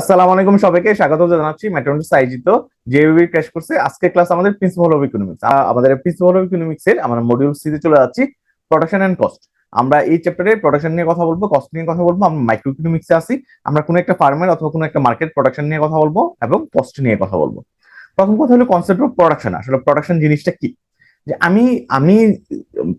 আসসালামু আলাইকুম, সবাইকে স্বাগত জানাচ্ছি ম্যাথমেটিক্স আয়োজিত জেইবি ক্র্যাশ কোর্সে। আজকে ক্লাস আমাদের প্রিন্সিপাল অফ ইকোনমিক্স। আমাদের প্রিন্সিপাল অফ ইকোনমিক্স এর আমরা মডিউল সি তে চলে যাচ্ছি, প্রোডাকশন এন্ড কস্ট। আমরা এই চ্যাপ্টারে প্রোডাকশন নিয়ে কথা বলবো, কস্ট নিয়ে কথা বলবো। আমরা মাইক্রো ইকোনমিক্সে আছি, আমরা কোনো একটা ফার্মের অথবা কোনো একটা মার্কেট প্রোডাকশন নিয়ে কথা বলবো এবং কস্ট নিয়ে কথা বলবো। প্রথম কথা হলো কনসেপ্ট অফ প্রোডাকশন। আসলে প্রোডাকশন জিনিসটা কি? যে আমি আমি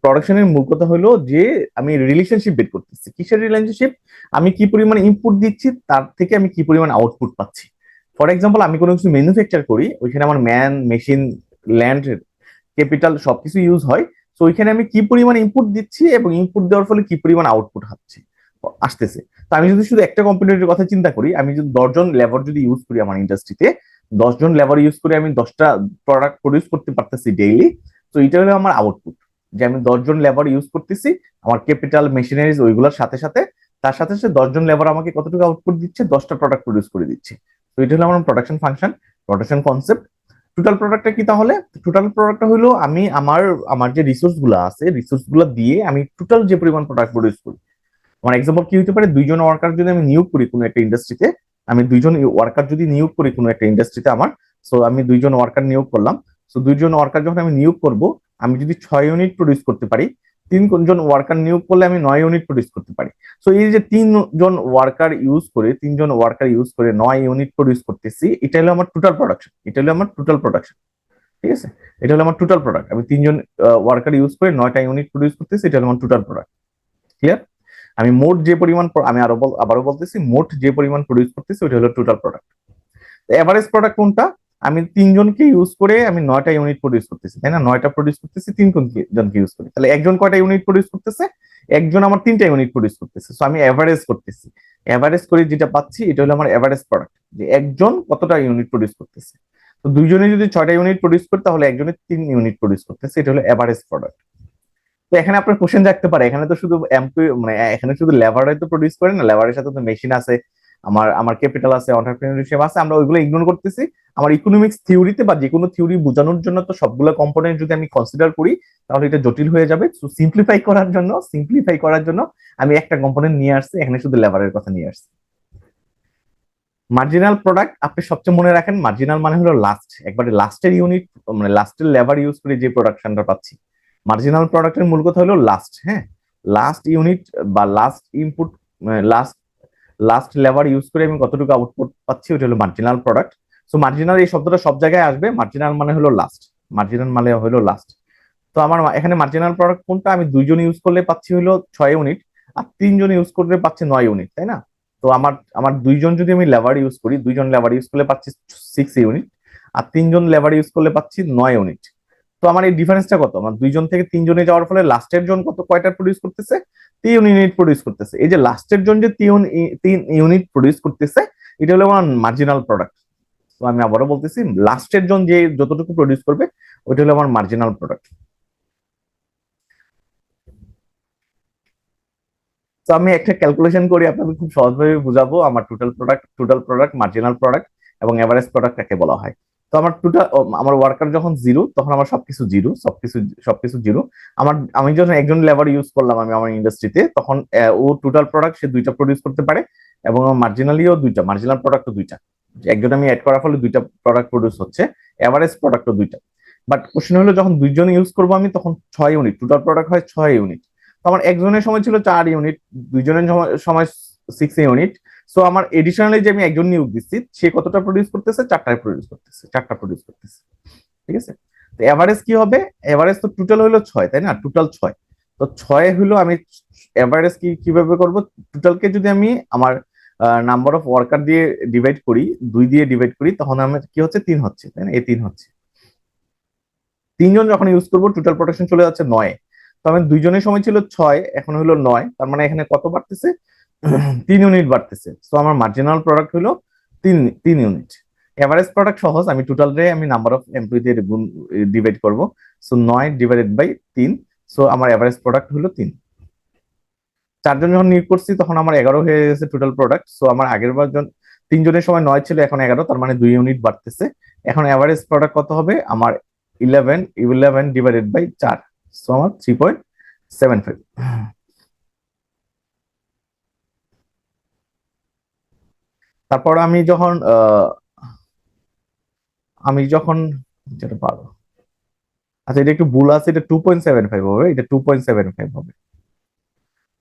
প্রোডাকশনের মূল কথা হলো যে আমি রিলেশনশিপ বের করতেছি। কিসের রিলেশনশিপ? আমি কি পরিমাণ ইনপুট দিচ্ছি, তার থেকে আমি কি পরিমাণ আউটপুট পাচ্ছি। ফর এক্সাম্পল, আমি কোনো কিছু ম্যানুফ্যাকচার করি, ওইখানে আমার ম্যান, মেশিন, ল্যান্ড, ক্যাপিটাল সবকিছু ইউজ হয়। তো ওইখানে আমি কি পরিমাণ ইনপুট দিচ্ছি এবং ইনপুট দেওয়ার ফলে কি পরিমাণ আউটপুট আসতেছে। তো আমি যদি শুধু একটা কম্পিউটারের কথা চিন্তা করি, আমি যদি 10 জন লেবার যদি ইউজ করি আমার ইন্ডাস্ট্রিতে, 10 জন লেবার ইউজ করে আমি 10টা প্রোডাক্ট প্রডিউস করতে পারতেছি ডেইলি। তো এটা হলো আমার আউটপুট, যে আমি 10 জন লেবার ইউজ করতেছি আমার ক্যাপিটাল মেশিনারিজ ওইগুলোর সাথে সাথে। তার সাথে সাথে 10 জন লেবার আমাকে কতটুকু আউটপুট দিচ্ছে, 10টা প্রোডাক্ট প্রডিউস করে দিচ্ছে। তো এটা হলো আমার production function, production concept. Total প্রোডাক্টটা কি তাহলে? টোটাল প্রোডাক্টটা হলো আমি আমার আমার যে রিসোর্স গুলো আছে, রিসোর্স গুলো দিয়ে আমি টোটাল যে পরিমাণ প্রোডাক্ট প্রডিউস করি। আমার এক্সাম্পল কি হতে পারে? 2 জন ওয়ার্কার যদি আমি নিয়োগ করি কোনো একটা ইন্ডাস্ট্রিতে, আমি 2 জন ওয়ার্কার যদি নিয়োগ করি কোনো একটা ইন্ডাস্ট্রিতে আমার, সো আমি 2 জন ওয়ার্কার নিয়োগ করলাম। সো 2 জন ওয়ার্কার যখন আমি নিয়োগ করব, আমি যদি 6 ইউনিট প্রডিউস করতে পারি, 3 জন ওয়ার্কার নিয়োগ করলে আমি 9 ইউনিট প্রডিউস করতে পারি। সো এই যে 3 জন ওয়ার্কার ইউজ করে 9 ইউনিট প্রডিউস করতেছি, এটা হলো আমার টোটাল প্রোডাকশন। এটা হলো আমার টোটাল প্রোডাকশন। ঠিক আছে, এটা হলো আমার টোটাল প্রোডাক্ট। আমি 3 জন ওয়ার্কার ইউজ করে 9টা ইউনিট প্রডিউস করতেছি, এটা হলো আমার টোটাল প্রোডাক্ট। ক্লিয়ার? আমি মোট যে পরিমাণ আমি আবারও বলতেছি, মোট যে পরিমাণ প্রডিউস করতেছি ওটা হলো টোটাল প্রোডাক্ট। এভারেজ প্রোডাক্ট কোনটা? আমি 3 জনকে ইউজ করে আমি 9টা ইউনিট প্রডিউস করতেছি, তাই না? 9টা প্রডিউস করতেছি 3 জনকে ইউজ করে, তাহলে একজন কয়টা ইউনিট প্রডিউস করতেছে? একজন আমার 3টা ইউনিট প্রডিউস করতেছে। সো আমি এভারেজ করতেছি, এভারেজ করে যেটা পাচ্ছি এটা হলো আমার এভারেজ প্রোডাক্ট, যে একজন কতটা ইউনিট প্রডিউস করতেছে। তো 2 জনে যদি 6টা ইউনিট প্রডিউস করে, তাহলে একজনের 3 ইউনিট প্রডিউস করতেছে, এটা হলো এভারেজ প্রোডাক্ট। তো এখানে আপনার কোশ্চেন থাকতে পারে, এখানে তো শুধু মানে এখানে শুধু লেবারই তো প্রডিউস করে না, লেবারের সাথে তো মেশিন আছে, আমার আমার ক্যাপিটাল আছে, অন্টারপ্রেনিয়রশিপ আছে, আমরা ওইগুলো ইগনোর করতেছি। আমার ইকোনমিক্স থিওরিতে বা যে কোনো থিওরি বোঝানোর জন্য তো সবগুলো কম্পোনেন্ট যদি আমি কনসিডার করি, তাহলে এটা জটিল হয়ে যাবে। সো সিম্পলিফাই করার জন্য আমি একটা কম্পোনেন্ট নিয়ে আসছি, এখানে শুধু লেবারের কথা নিয়ে আসছি। মার্জিনাল প্রোডাক্ট আপনি সবচেয়ে মনে রাখেন, মার্জিনাল মানে হলো লাস্ট, একবারে লাস্টের ইউনিট, মানে লাস্টের লেবার ইউজ করে যে প্রোডাকশনটা পাচ্ছি। মার্জিনাল প্রোডাক্টের মূল কথা হলো লাস্ট, হ্যাঁ, লাস্ট ইউনিট বা last input, last last labour use করে আমি কতটুকু আউটপুট পাচ্ছি, ওটা হলো মার্জিনাল প্রোডাক্ট। সো মার্জিনাল এই শব্দটা সব জায়গায় আসবে, মার্জিনাল মানে হলো লাস্ট, মার্জিনাল মানে হলো লাস্ট। তো আমার এখানে মার্জিনাল প্রোডাক্ট কোনটা? আমি 2 জন ইউজ করলে পাচ্ছি হলো 6 ইউনিট, আর 3 জন ইউজ করলে পাচ্ছি 9 ইউনিট, তাই না? তো আমার আমার 2 জন যদি আমি লেবার ইউজ করি, 2 জন লেবার ইউজ করলে পাচ্ছি 6 ইউনিট, আর 3 জন লেবার ইউজ করলে পাচ্ছি 9 ইউনিট। তো আমার এই ডিফারেন্সটা কত? আমার 2 জন থেকে 3 জনে যাওয়ার ফলে লাস্টের জন কয়টা প্রডিউস করতেছে? 3 ইউনিট প্রডিউস করতেছে। এই যে লাস্টের জন যে 3 ইউনিট প্রডিউস করতেছে, এটা হলো আমার মার্জিনাল প্রোডাক্ট। তো আমি আবারও বলতেছি, লাস্টের জন যে যতটুকু প্রডিউস করবে ওইটা হলো আমার মার্জিনাল প্রোডাক্ট। তো আমি একটা ক্যালকুলেশন করি আপনাদের খুব সহজভাবে বুঝাবো, আমার টোটাল প্রোডাক্ট, মার্জিনাল প্রোডাক্ট এবং এভারেজ প্রোডাক্ট কাকে বলা হয়। তো আমার আমার ওয়ার্কার যখন জিরো, তখন আমার সবকিছু জিরো, সবকিছু জিরো। আমি যখন একজন লেবার ইউজ করলাম আমি আমার ইন্ডাস্ট্রিতে, তখন ও টোটাল প্রোডাক্ট সে 2টা প্রডিউস করতে পারে, এবং মার্জিনালিও 2টা, মার্জিনাল প্রোডাক্টও 2টা। একজন আমি অ্যাড করার ফলে 2টা প্রোডাক্ট প্রডিউস হচ্ছে, এভারেজ প্রোডাক্টও 2টা। বাট কোশ্চেন হলো, যখন 2 জন ইউজ করবো আমি, তখন 6 ইউনিট, টোটাল প্রোডাক্ট হয় 6 ইউনিট। তো আমার একজনের সময় ছিল 4 ইউনিট, 2 জনের সময় 6 ইউনিট। সো আমার এডিশনালি যে আমি একজন নিয়োগ দিচ্ছি, সে কতটা প্রডিউস করতেছে? 4টা প্রডিউস করতেছে। ঠিক আছে। তো এভারেজ কি হবে? এভারেজ তো টোটাল হলো 6, তাই না? টোটাল 6। তো 6 হলো আমি এভারেজ কিভাবে করব? টোটালকে যদি আমি আমার নাম্বার অফ ওয়ার্কার দিয়ে ডিভাইড করি, 2 দিয়ে ডিভাইড করি, তখন আমার কি হচ্ছে? 3 হচ্ছে, তাই না? এই 3 হচ্ছে। 3 জন যখন ইউজ করবো, টোটাল প্রোডাকশন চলে যাচ্ছে 9। তো আমার 2 জনের সময় ছিল 6, এখন হলো 9, তার মানে এখানে কত বাড়তেছে? 3 ইউনিট বাড়তেছে। তো আমার মার্জিনাল প্রোডাক্ট হলো 3 ইউনিট। এভারেজ প্রোডাক্ট সহজ, আমি টোটাল রে আমি নাম্বার অফ এমপ্লয়ি দিয়ে গুণ ডিভাইড করবো। সো 9 / 3। সো আমার এভারেজ প্রোডাক্ট হলো 3। 4 জন যখন নিয়োগ করছি, তখন আমার 11 হয়ে গেছে টোটাল প্রোডাক্ট। সো আমার আগের বার 3 জনের সময় 9 ছিল, এখন 11, তার মানে 2 ইউনিট বাড়তেছে। এখন এভারেজ প্রোডাক্ট কত হবে আমার? 11 / 4। সো আমার 3.75। তারপর আমি যখন যেটা পারবো, আচ্ছা এটা একটু ভুল আছে, এটা 2.75 হবে, এটা 2.75 হবে।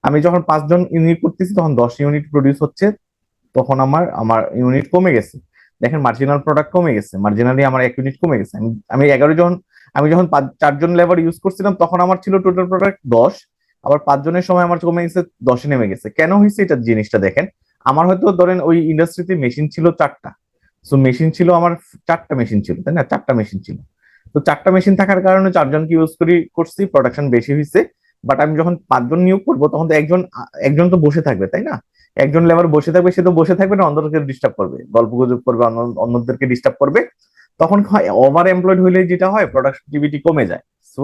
আমি যখন 5 জন ইউনিট করতেছি তখন 10 ইউনিট প্রডিউস হচ্ছে, তখন আমার আমার ইউনিট কমে গেছে। দেখেন মার্জিনাল প্রোডাক্ট কমে গেছে, মার্জিনালি আমার 1 ইউনিট কমে গেছে। আমি 11 জন, আমি যখন 4 জন লেবার ইউজ করছিলাম তখন আমার ছিল টোটাল প্রোডাক্ট 10, আবার 5 জনের সময় আমার কমে গেছে 10-এ নেমে গেছে। কেন হয়েছে এটা জিনিসটা দেখেন, আমার হয়তো ধরেন ওই ইন্ডাস্ট্রিতে মেশিন ছিল 4টা, সো মেশিন ছিল আমার 4টা মেশিন ছিল, তাই না, 4টা মেশিন ছিল। তো 4টা মেশিন থাকার কারণে 4 জনকে ইউজ করছি, প্রোডাকশন বেশি হয়েছে। বাট আমি যখন 5 জন নিয়োগ করবো তখন তো একজন তো বসে থাকবে, তাই না? একজন লেবার বসে থাকবে, সে তো বসে থাকবে না, অন্যদেরকে ডিস্টার্ব করবে, গল্প গুজব করবে, অন্যদেরকে ডিস্টার্ব করবে। তখন ওভার এমপ্লয়েড হলে যেটা হয়, প্রোডাক্টিভিটি কমে যায়। সো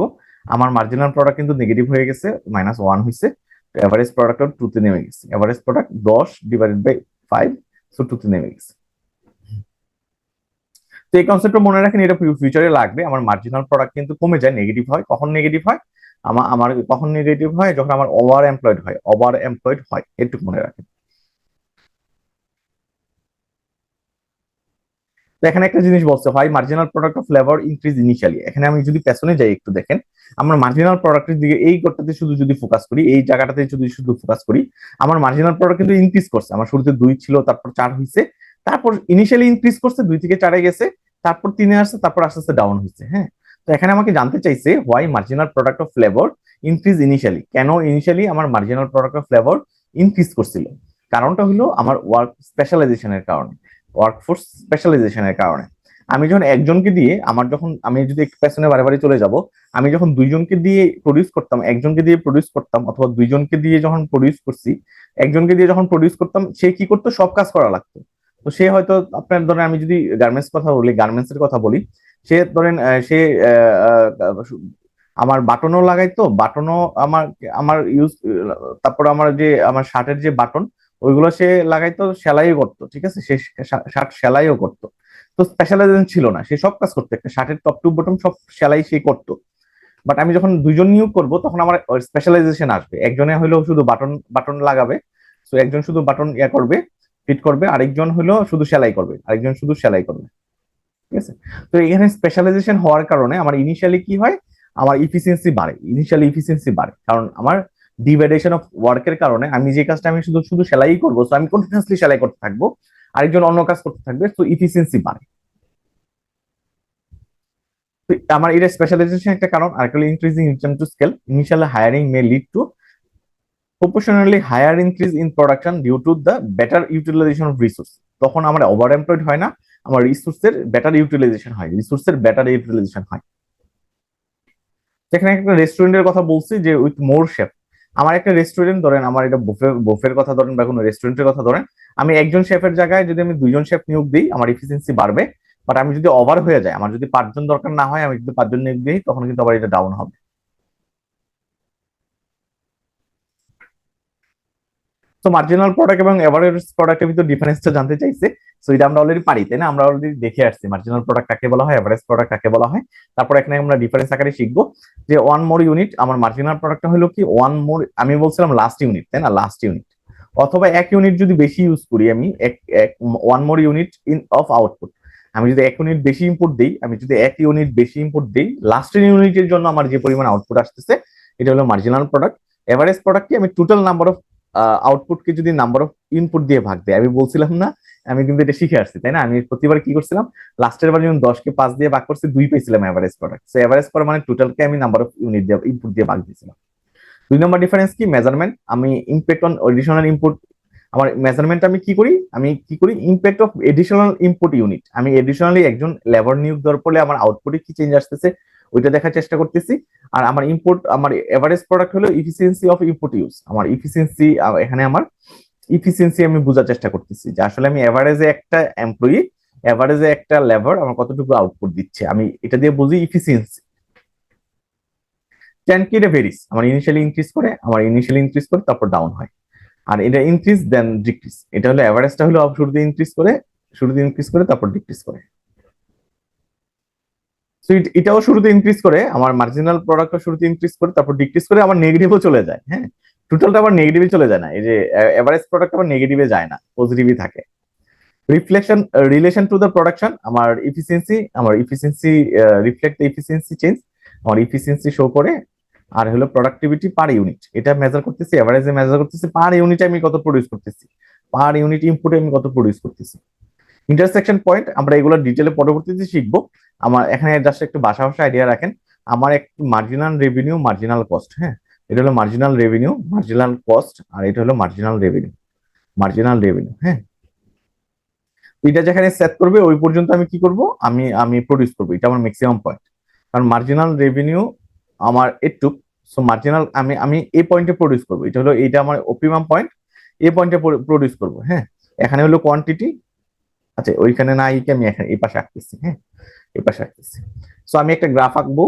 আমার মার্জিনাল প্রোডাক্ট কিন্তু নেগেটিভ হয়ে গেছে, -1 হয়েছে। এভারেজ প্রোডাক্ট 2-তে নেমে গেছে, এভারেজ প্রোডাক্ট 10/5, সো 2-তে নেমে গেছে। তো এই কনসেপ্টটা মনে রাখেন, এটা ফিউচারে লাগবে। আমার মার্জিনাল প্রোডাক্ট কিন্তু কমে যায়, নেগেটিভ হয়। কখন নেগেটিভ হয়? আমার কখন নেগেটিভ হয়? যখন আমার ওভার এমপ্লয়েড হয়, এটুকু মনে রাখেন। তো এখানে একটা জিনিস বলছে, হয় marginal product of labour increase initially. এখানে আমি যদি পেছনে যাই একটু দেখেন, আমরা মার্জিনাল প্রোডাক্টের দিকে এই করতে শুধু যদি ফোকাস করি, এই জায়গাটাতে যদি শুধু ফোকাস করি, আমার মার্জিনাল প্রোডাক্ট কিন্তু ইনক্রিজ করছে। আমার শুরুতে 2 ছিল, তারপর 4 হয়েছে, তারপর ইনিশিয়ালি ইনক্রিজ করছে, 2 থেকে 4-এ গেছে, তারপর 3-এ আসছে, তারপর আস্তে আস্তে ডাউন হয়েছে। হ্যাঁ, তো এখানে আমাকে জানতে চাইছে why marginal product of labour increase initially, কেন ইনিশিয়ালি আমার marginal product of labour increase করছিল। কারণটা হলো আমার ওয়ার্ক স্পেশালাইজেশনের কারণে, ওয়ার্কফোর্স স্পেশালাইজেশনের কারণে। আমি যখন একজনকে দিয়ে, আমি যদি একটু পেছনে বারে চলে যাব, আমি যখন 2 জনকে দিয়ে প্রডিউস করতাম, একজনকে দিয়ে প্রডিউস করতাম, অথবা 2 জনকে দিয়ে যখন প্রডিউস করছি, একজনকে দিয়ে যখন প্রডিউস করতাম, সে কি করতো, সব কাজ করা লাগতো। তো সে হয়তো, আপনার ধরেন আমি যদি গার্মেন্টস এর কথা বলি, সে ধরেন সে আহ, আহ, আমার বাটনও লাগাইতো, বাটনও আমার আমার ইউজ, তারপর আমার শার্টের যে বাটন, ওইগুলো সে লাগাইতো, সেলাইও করতো, ঠিক আছে, সে শার্ট সেলাইও করতো। তো স্পেশালাইজেশন ছিল না, সে সব কাজ করতো, একটা শার্টের টপ টু বটম সব সেলাই সে করতো। বাট আমি যখন 2 জন নিয়োগ করব তখন আমার স্পেশালাইজেশন আসবে, একজনে হলো শুধু বাটন বাটন লাগাবে, তো একজন শুধু বাটন করবে, ফিট করবে, আরেকজন হলো শুধু সেলাই করবে, আরেকজন শুধু সেলাই করবে, ঠিক আছে। তো এখানে স্পেশালাইজেশন হওয়ার কারণে আমার ইনিশিয়ালি কি হয়, আমার ইফিসিয়েন্সি বাড়ে, কারণ আমার ডিভাইডেশন অফ ওয়ার্কের কারণে আমি যে কাজটা আমি শুধু শুধু সেলাই করবো, তো আমি কন্টিনিউসলি সেলাই করতে থাকবো, আরেকজন অন্য কাজ করতে থাকবে, তো ইফিসিয়েন্সি বাড়ে। তো আমার এটা স্পেশালাইজেশন একটা কারণ, আর একটা increasing return to scale, initial hiring may lead to proportionally higher increase in production due to the better utilization of resource। তখন আমার ওভার এমপ্লয়েড হয় না, আমার রিসোর্সের বেটার ইউটিলাইজেশন হয়। যেখানে একটা রেস্টুরেন্টের কথা বলছি যে উইথ মোর শেফ, আমার একটা রেস্টুরেন্ট ধরেন, আমার এটা বুফের কথা ধরেন বা কোনো রেস্টুরেন্টের কথা ধরেন, আমি একজন শেফের জায়গায় যদি আমি 2 জন শেফ নিয়োগ দিই, আমার এফিসিয়েন্সি বাড়বে। বাট আমি যদি ওভার হয়ে যায়, আমার যদি 5 জন দরকার না হয়, আমি যদি 5 জন নিয়োগ দিই, তখন কিন্তু আবার এটা ডাউন হবে। তো মার্জিনাল প্রোডাক্ট এবং এভারেজ প্রোডাক্টের ভিতর ডিফারেন্সটা জানতে চাইছে। সো এটা আমরা অলরেডি পারি, তাই না, আমরা অলরেডি দেখে আসছি মার্জিনাল প্রোডাক্ট কাকে বলা হয়, এভারেজ প্রোডাক্ট কাকে বলা হয়। তারপর এখানে আমরা ডিফারেন্স আকারে শিখবো যে 1 মোর ইউনিট, আমার মার্জিনাল প্রোডাক্টটা হলো কি 1 মোর, আমি বলছিলাম লাস্ট ইউনিট, তাই না, লাস্ট ইউনিট, অথবা 1 ইউনিট যদি বেশি ইউজ করি, আমি 1 মোর ইউনিট ইন অফ আউটপুট। আমি যদি 1 ইউনিট বেশি ইনপুট দিই, আমি যদি 1 ইউনিট বেশি ইনপুট দিই, লাস্টের ইউনিটের জন্য আমার যে পরিমাণ আউটপুট আসতেছে, এটা হলো মার্জিনাল প্রোডাক্ট। এভারেজ প্রোডাক্ট কি, আমি টোটাল নাম্বার অফ আউটপুটকে যদি নাম্বার অফ ইনপুট দিয়ে ভাগ দেয়, আমি বলছিলাম না, আমি কিন্তু এটা শিখে আসছি, তাই না, আমি প্রতিবার কি করছিলাম, লাস্টের বার যখন 10কে 5 দিয়ে ভাগ করছি, 2 পেয়েছিলাম এভারেজ প্রোডাক্ট। সো এভারেজ করা মানে টোটালকে আমি নাম্বার অফ ইউনিট দিয়ে ইনপুট দিয়ে ভাগ দিয়েছিলাম। 2 নম্বর ডিফারেন্স কি, মেজারমেন্ট। আমি ইম্প্যাক্ট অন এডিশনাল ইনপুট, আমার মেজারমেন্ট আমি কি করি impact of additional input unit, আমি এডিশনালি একজন লেবার নিয়োগ দেওয়ার পরে আমার আউটপুটে কি চেঞ্জ আসতেছে, ওইটা দেখার চেষ্টা করতেছি। আর আমার এভারেজ প্রোডাক্ট হলো ইফিসিয়েন্সি অফ ইনপুট ইউজ, আমার ইফিসিয়েন্সি, এখানে আমার ইফিসিয়েন্সি আমি বোঝার চেষ্টা করতেছি যে আসলে আমি এভারেজে একটা লেবার আমার কতটুকু আউটপুট দিচ্ছে, আমি এটা দিয়ে বুঝি ইফিসিয়েন্সি। টেন কি এটা ভেরিস, আমার ইনিশিয়ালি ইনক্রিজ করে তারপর ডাউন হয়। আর এটা ইনক্রিজ দেন ডিক্রিজ, এটা হলো এভারেজটা হলো শুরুতে ইনক্রিজ করে তারপর ডিক্রিজ করে। তো এটাও শুরুতে ইনক্রিজ করে, আমার মার্জিনাল প্রোডাক্টও শুরুতে ইনক্রিজ করে তারপর ডিক্রিজ করে, আবার নেগেটিভও চলে যায়। হ্যাঁ, টোটালটা আবার নেগেটিভে চলে যায় না, এই যে এভারেজ প্রোডাক্ট আবার নেগেটিভে যায় না, পজিটিভই থাকে। Reflection relation to the production, আমার ইফিসিয়েন্সি রিফ্লেক্ট ইফিসিয়েন্সি চেঞ্জ, আমার ইফিসিয়েন্সি শো করে। আর হলো প্রোডাক্টিভিটি পার ইউনিট, এটা মেজার করতেছি, এভারেজে মেজার করতেছি পার ইউনিটে আমি কত প্রডিউস করতেছি, পার ইউনিট ইনপুটে আমি কত প্রডিউস করতেছি। ইন্টারসেকশন পয়েন্ট আমরা এগুলো ডিটেলে পরবর্তীতে শিখবো। আমার এখানে জাস্ট একটু ভাষা আইডিয়া রাখেন। আমার একটু মার্জিনাল রেভিনিউ, মার্জিনাল কস্ট, হ্যাঁ, এটা হলো মার্জিনাল রেভিনিউ, মার্জিনাল কস্ট, আর এটা হলো মার্জিনাল রেভিনিউ, মার্জিনাল রেভিনিউ, হ্যাঁ। এটা যেখানে সেট করবে ওই পর্যন্ত আমি কি করব, আমি আমি প্রডিউস করবো, এটা আমার ম্যাক্সিমাম পয়েন্ট। কারণ মার্জিনাল রেভিনিউ আমার একটু, সো মার্জিনাল আমি আমি এই পয়েন্টে প্রডিউস করবো, এটা হলো এইটা আমার অপটিমাম পয়েন্ট, এই পয়েন্টে প্রডিউস করবো, হ্যাঁ। এখানে হলো কোয়ান্টিটি, আচ্ছা ওইখানে না আইকে আমি এখানে এই পাশে আঁকতেছি, হ্যাঁ, এই পাশে আঁকতেছি। সো আমি একটা গ্রাফ আঁকবো,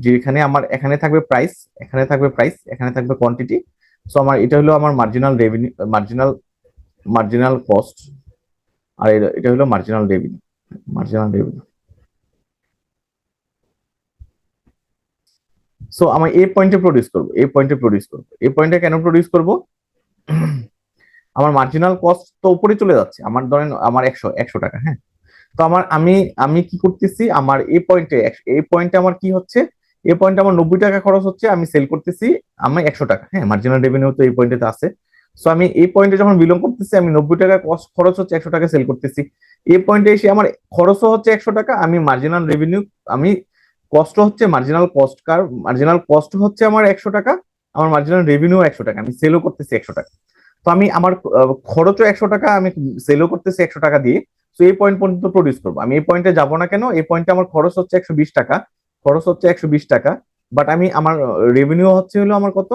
যেখানে আমার এখানে থাকবে প্রাইস, এখানে থাকবে প্রাইস, এখানে থাকবে কোয়ান্টিটি। সো আমার এটা হলো আমার marginal revenue, marginal marginal cost, আর এটা হলো marginal revenue, marginal revenue. So আমি এই পয়েন্টে প্রডিউস করবো, এই পয়েন্টে প্রডিউস করবো, এই পয়েন্টে কেন প্রডিউস করবো, আমার মার্জিনাল কস্ট তো উপরে চলে যাচ্ছে, আমার ধরেন আমার একশো টাকা, হ্যাঁ। তো আমার আমি আমি কি করতেছি, আমার এই পয়েন্টে আমার কি হচ্ছে, এই পয়েন্টে আমার 90 টাকা খরচ হচ্ছে, আমি সেল করতেছি আমি 100 টাকা, হ্যাঁ, মার্জিনাল রেভিনিউ তো এই পয়েন্টে আছে। সো আমি এই পয়েন্টে যখন বিলং করতেছি, আমি 90 টাকা কস্ট খরচ হচ্ছে, 100 টাকা সেল করতেছি। এই পয়েন্টে এসে আমার খরচও হচ্ছে 100 টাকা, আমি মার্জিনাল রেভিনিউ, আমি কষ্ট হচ্ছে মার্জিনাল কস্ট, মার্জিনাল কস্ট হচ্ছে আমার 100 টাকা, আমার মার্জিনাল রেভিনিউ 100 টাকা, আমি সেলও করতেছি 100 টাকা। তো আমি আমার খরচও 100 টাকা, আমি সেলও করতেছি 100 টাকা দিয়ে। তো এই পয়েন্ট পর্যন্ত প্রডিউস করবো, আমি এই পয়েন্টে যাবো না কেন, এই পয়েন্টে আমার খরচ হচ্ছে 120 টাকা, খরচ হচ্ছে 120 টাকা, বাট আমি আমার রেভিনিউ হচ্ছে হলো আমার কত,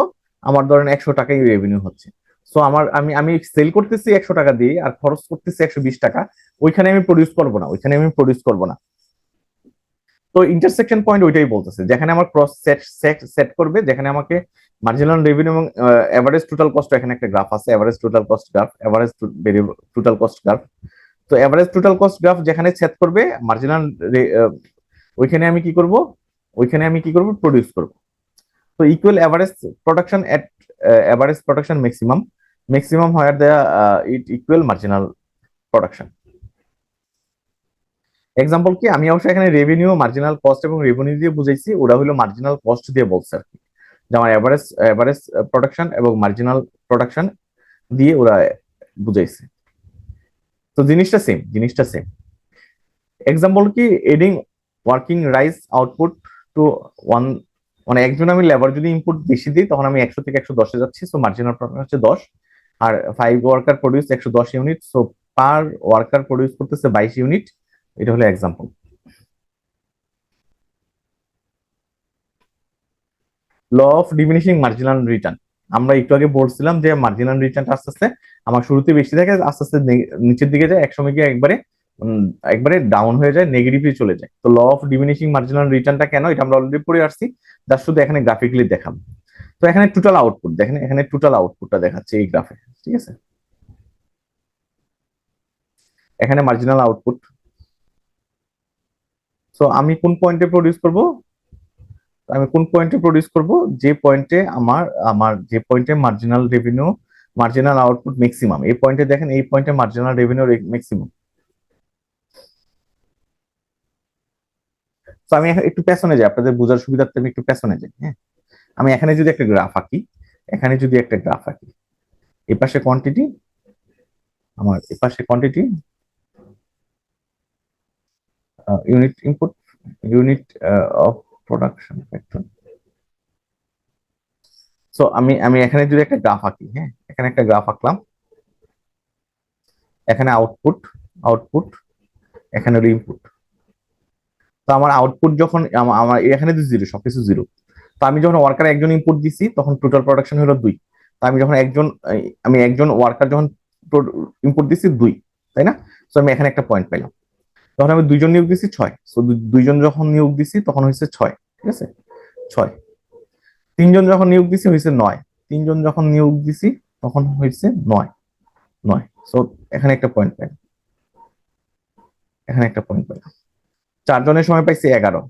আমার ধরেন 100 টাকাই রেভিনিউ হচ্ছে। সো আমার আমি আমি সেল করতেছি 100 টাকা দিয়ে, আর খরচ করতেছি 120 টাকা, ওইখানে আমি প্রডিউস করবো না, ওইখানে আমি প্রডিউস করবো না। তো ইন্টারসেকশন পয়েন্ট ওইটাই বলতেছে, যেখানে আমার ক্রস সেট সেট সেট করবে, যেখানে আমাকে মার্জিনাল রেভিনিউ এবং এভারেজ টোটাল কস্ট, এখানে একটা গ্রাফ আছে, average total cost graph, average total cost graph. তো এভারেজ টোটাল কস্ট গ্রাফ যেখানে সেট করবে মার্জিনাল, ওইখানে আমি কি করব, ওইখানে আমি কি করব, প্রডিউস করব। তো equal average production at average production maximum, maximum higher there it equal marginal production. Example কি, আমি অবশ্যই এখানে রেভিনিউ, মার্জিনাল কস্ট এবং রেভিনিউ দিয়ে বুঝাইছি, ওরা হলো মার্জিনাল কস্ট দিয়ে বলছে আর কি, যে আমার এভারেজ এভারেজ প্রোডাকশন এবং মার্জিনাল প্রোডাকশন দিয়ে ওরা বুঝাইছে। তো জিনিসটা সেম, জিনিসটা সেম। এক্সাম্পল কি, adding working raise output to one, মানে একজন আমি লেবার যদি ইনপুট বেশি দিই, তখন আমি 100 থেকে 110-এ যাচ্ছি, সো মার্জিনাল প্রোডাকশন হচ্ছে 10। আর 5 worker produce 110 unit, so per worker produce করতেছে 22 ইউনিট। এটা হলো example. Law of diminishing marginal return, আমরা একটু আগে বলছিলাম যে মার্জিনাল রিটার্নটা আস্তে আস্তে আমার শুরুতে বেশি থাকে, আস্তে আস্তে নিচের দিকে যায়, একসময় গিয়ে একবারে একবারে ডাউন হয়ে যায়, নেগেটিভলি চলে যায়। তো ল অফ ডিমিনিশিং মার্জিনাল রিটার্নটা কেন, এটা আমরা অলরেডি পড়ে আসছি, তার শুধু এখানে গ্রাফিক্যালি দেখাবো। তো এখানে টোটাল আউটপুট দেখেন, এখানে টোটাল আউটপুটটা দেখাচ্ছে এই গ্রাফে, ঠিক আছে। এখানে মার্জিনাল আউটপুট। সো আমি কোন পয়েন্টে প্রডিউস করব, আমি কোন পয়েন্টে প্রডিউস করব, যে পয়েন্টে আমার আমার যে পয়েন্টে marginal revenue, marginal output maximum, এই পয়েন্টে দেখেন, এই পয়েন্টে মার্জিনাল রেভিনিউ ম্যাক্সিমাম। তো আমি একটু পেছনে যাই, আপনাদের বোঝার সুবিধার্থে আমি একটু পেছনে যাই, হ্যাঁ। আমি এখানে যদি একটা গ্রাফ আঁকি, এখানে যদি একটা গ্রাফ আঁকি, এই পাশে কোয়ান্টিটি, আমার এই পাশে quantity, unit input, unit of production factor. So আমি আমি এখানে যদি একটা গ্রাফ আঁকি, হ্যাঁ, এখানে একটা গ্রাফ আঁকলাম, এখানে আউটপুট, আউটপুট, এখানে হলো ইনপুট। তো আমার আউটপুট যখন আমার এখানে তো জিরো, সবকিছু জিরো। তো আমি যখন ওয়ার্কার একজন ইনপুট দিছি, তখন টোটাল প্রোডাকশন হলো 2। তো আমি যখন একজন, আমি একজন ওয়ার্কার যখন ইনপুট দিছি 2, তাই না। তো আমি এখানে একটা পয়েন্ট পেলাম। তখন আমি 2 জন নিয়োগ দিছি 6, তো 2 জন যখন নিয়োগ দিছি তখন হয়েছে 6, ঠিক আছে, 6। 3 জন যখন নিয়োগ দিছি হয়েছে 9, 3 জন যখন নিয়োগ দিছি তখন হয়েছে 9, 9। সো এখানে একটা পয়েন্ট পেলাম, এখানে একটা পয়েন্ট পেলাম। 4 জনের সময় পাইছি 11,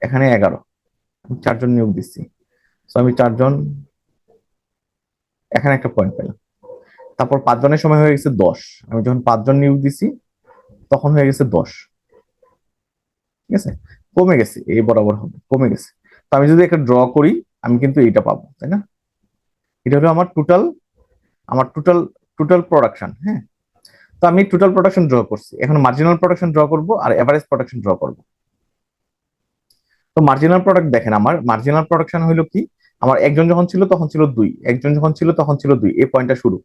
এখানে 11, 4 জন নিয়োগ দিচ্ছি, তো আমি 4 জন, এখানে একটা পয়েন্ট পেলাম। তারপর 5 জনের সময় হয়ে গেছে 10, আমি যখন 5 জন নিয়োগ দিছি তখন হয়ে গেছে 10। ঠিক আছে, কমে গেছে, এই বরাবর হবে, কমে গেছে। তো আমি যদি একটা ড্র করি আমি কিন্তু এইটা পাবো, তাই না? এটা হলো আমার টোটাল টোটাল প্রোডাকশন। হ্যাঁ, তো আমি টোটাল প্রোডাকশন ড্র করছি, এখন মার্জিনাল প্রোডাকশন ড্র করব আর এভারেজ প্রোডাকশন ড্র করব। তো মার্জিনাল প্রোডাক্ট দেখেন, আমার মার্জিনাল প্রোডাকশন হলো কি, আমার একজন যখন ছিল তখন ছিল 2, একজন যখন ছিল তখন ছিল 2, এই পয়েন্টটা শুরু।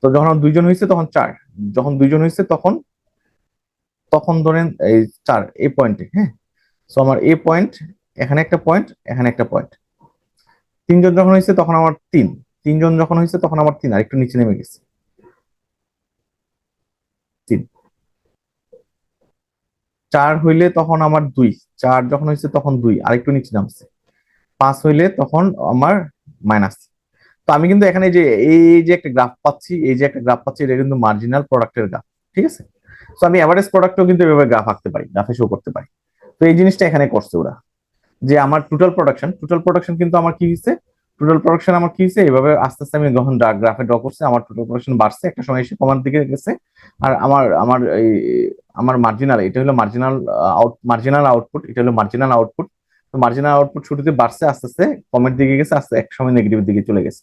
তো যখন আমার 2 জন হয়েছে তখন 4, যখন 2 জন হয়েছে তখন তখন ধরেন এই 4, এই পয়েন্টে। হ্যাঁ, সো আমার এই পয়েন্ট, এখানে একটা পয়েন্ট, এখানে একটা পয়েন্ট। 3 জন যখন হয়েছে তখন আমার 3, 3 জন যখন হয়েছে তখন আমার 3, আর একটু নিচে নেমে গেছে 3। 4 হইলে তখন আমার 2, 4 যখন হয়েছে তখন 2, আর একটু নিচে নামছে। 5 হইলে তখন আমার মাইনাস। তো আমি কিন্তু এখানে যে এই যে একটা গ্রাফ পাচ্ছি, এই যে একটা গ্রাফ পাচ্ছি, এটা কিন্তু মার্জিনাল প্রোডাক্টের গ্রাফ। ঠিক আছে, তো আমি এভারেজ প্রোডাক্টও কিন্তু এভাবে গ্রাফ আঁকতে পারি, গ্রাফে শো করতে পারি। তো এই জিনিসটা এখানে করছে ওরা, যে আমার টোটাল প্রোডাকশন কিন্তু আমার কি হয়েছে, টোটাল প্রোডাকশন আমার কি হয়েছে, এইভাবে আস্তে আস্তে আমি যখন গ্রাফে ড্র করছি আমার টোটাল প্রোডাকশন বাড়ছে, একটা সময় এসে কমার দিকে গেছে। আর আমার আমার এই আমার মার্জিনাল, এটা হলো মার্জিনাল আউটপুট, এটা হলো মার্জিনাল আউটপুট। তো মার্জিনাল আউটপুট শুরুতে বাড়ছে, আস্তে আস্তে কমের দিকে গেছে, আস্তে এক সময় নেগেটিভের দিকে চলে গেছে।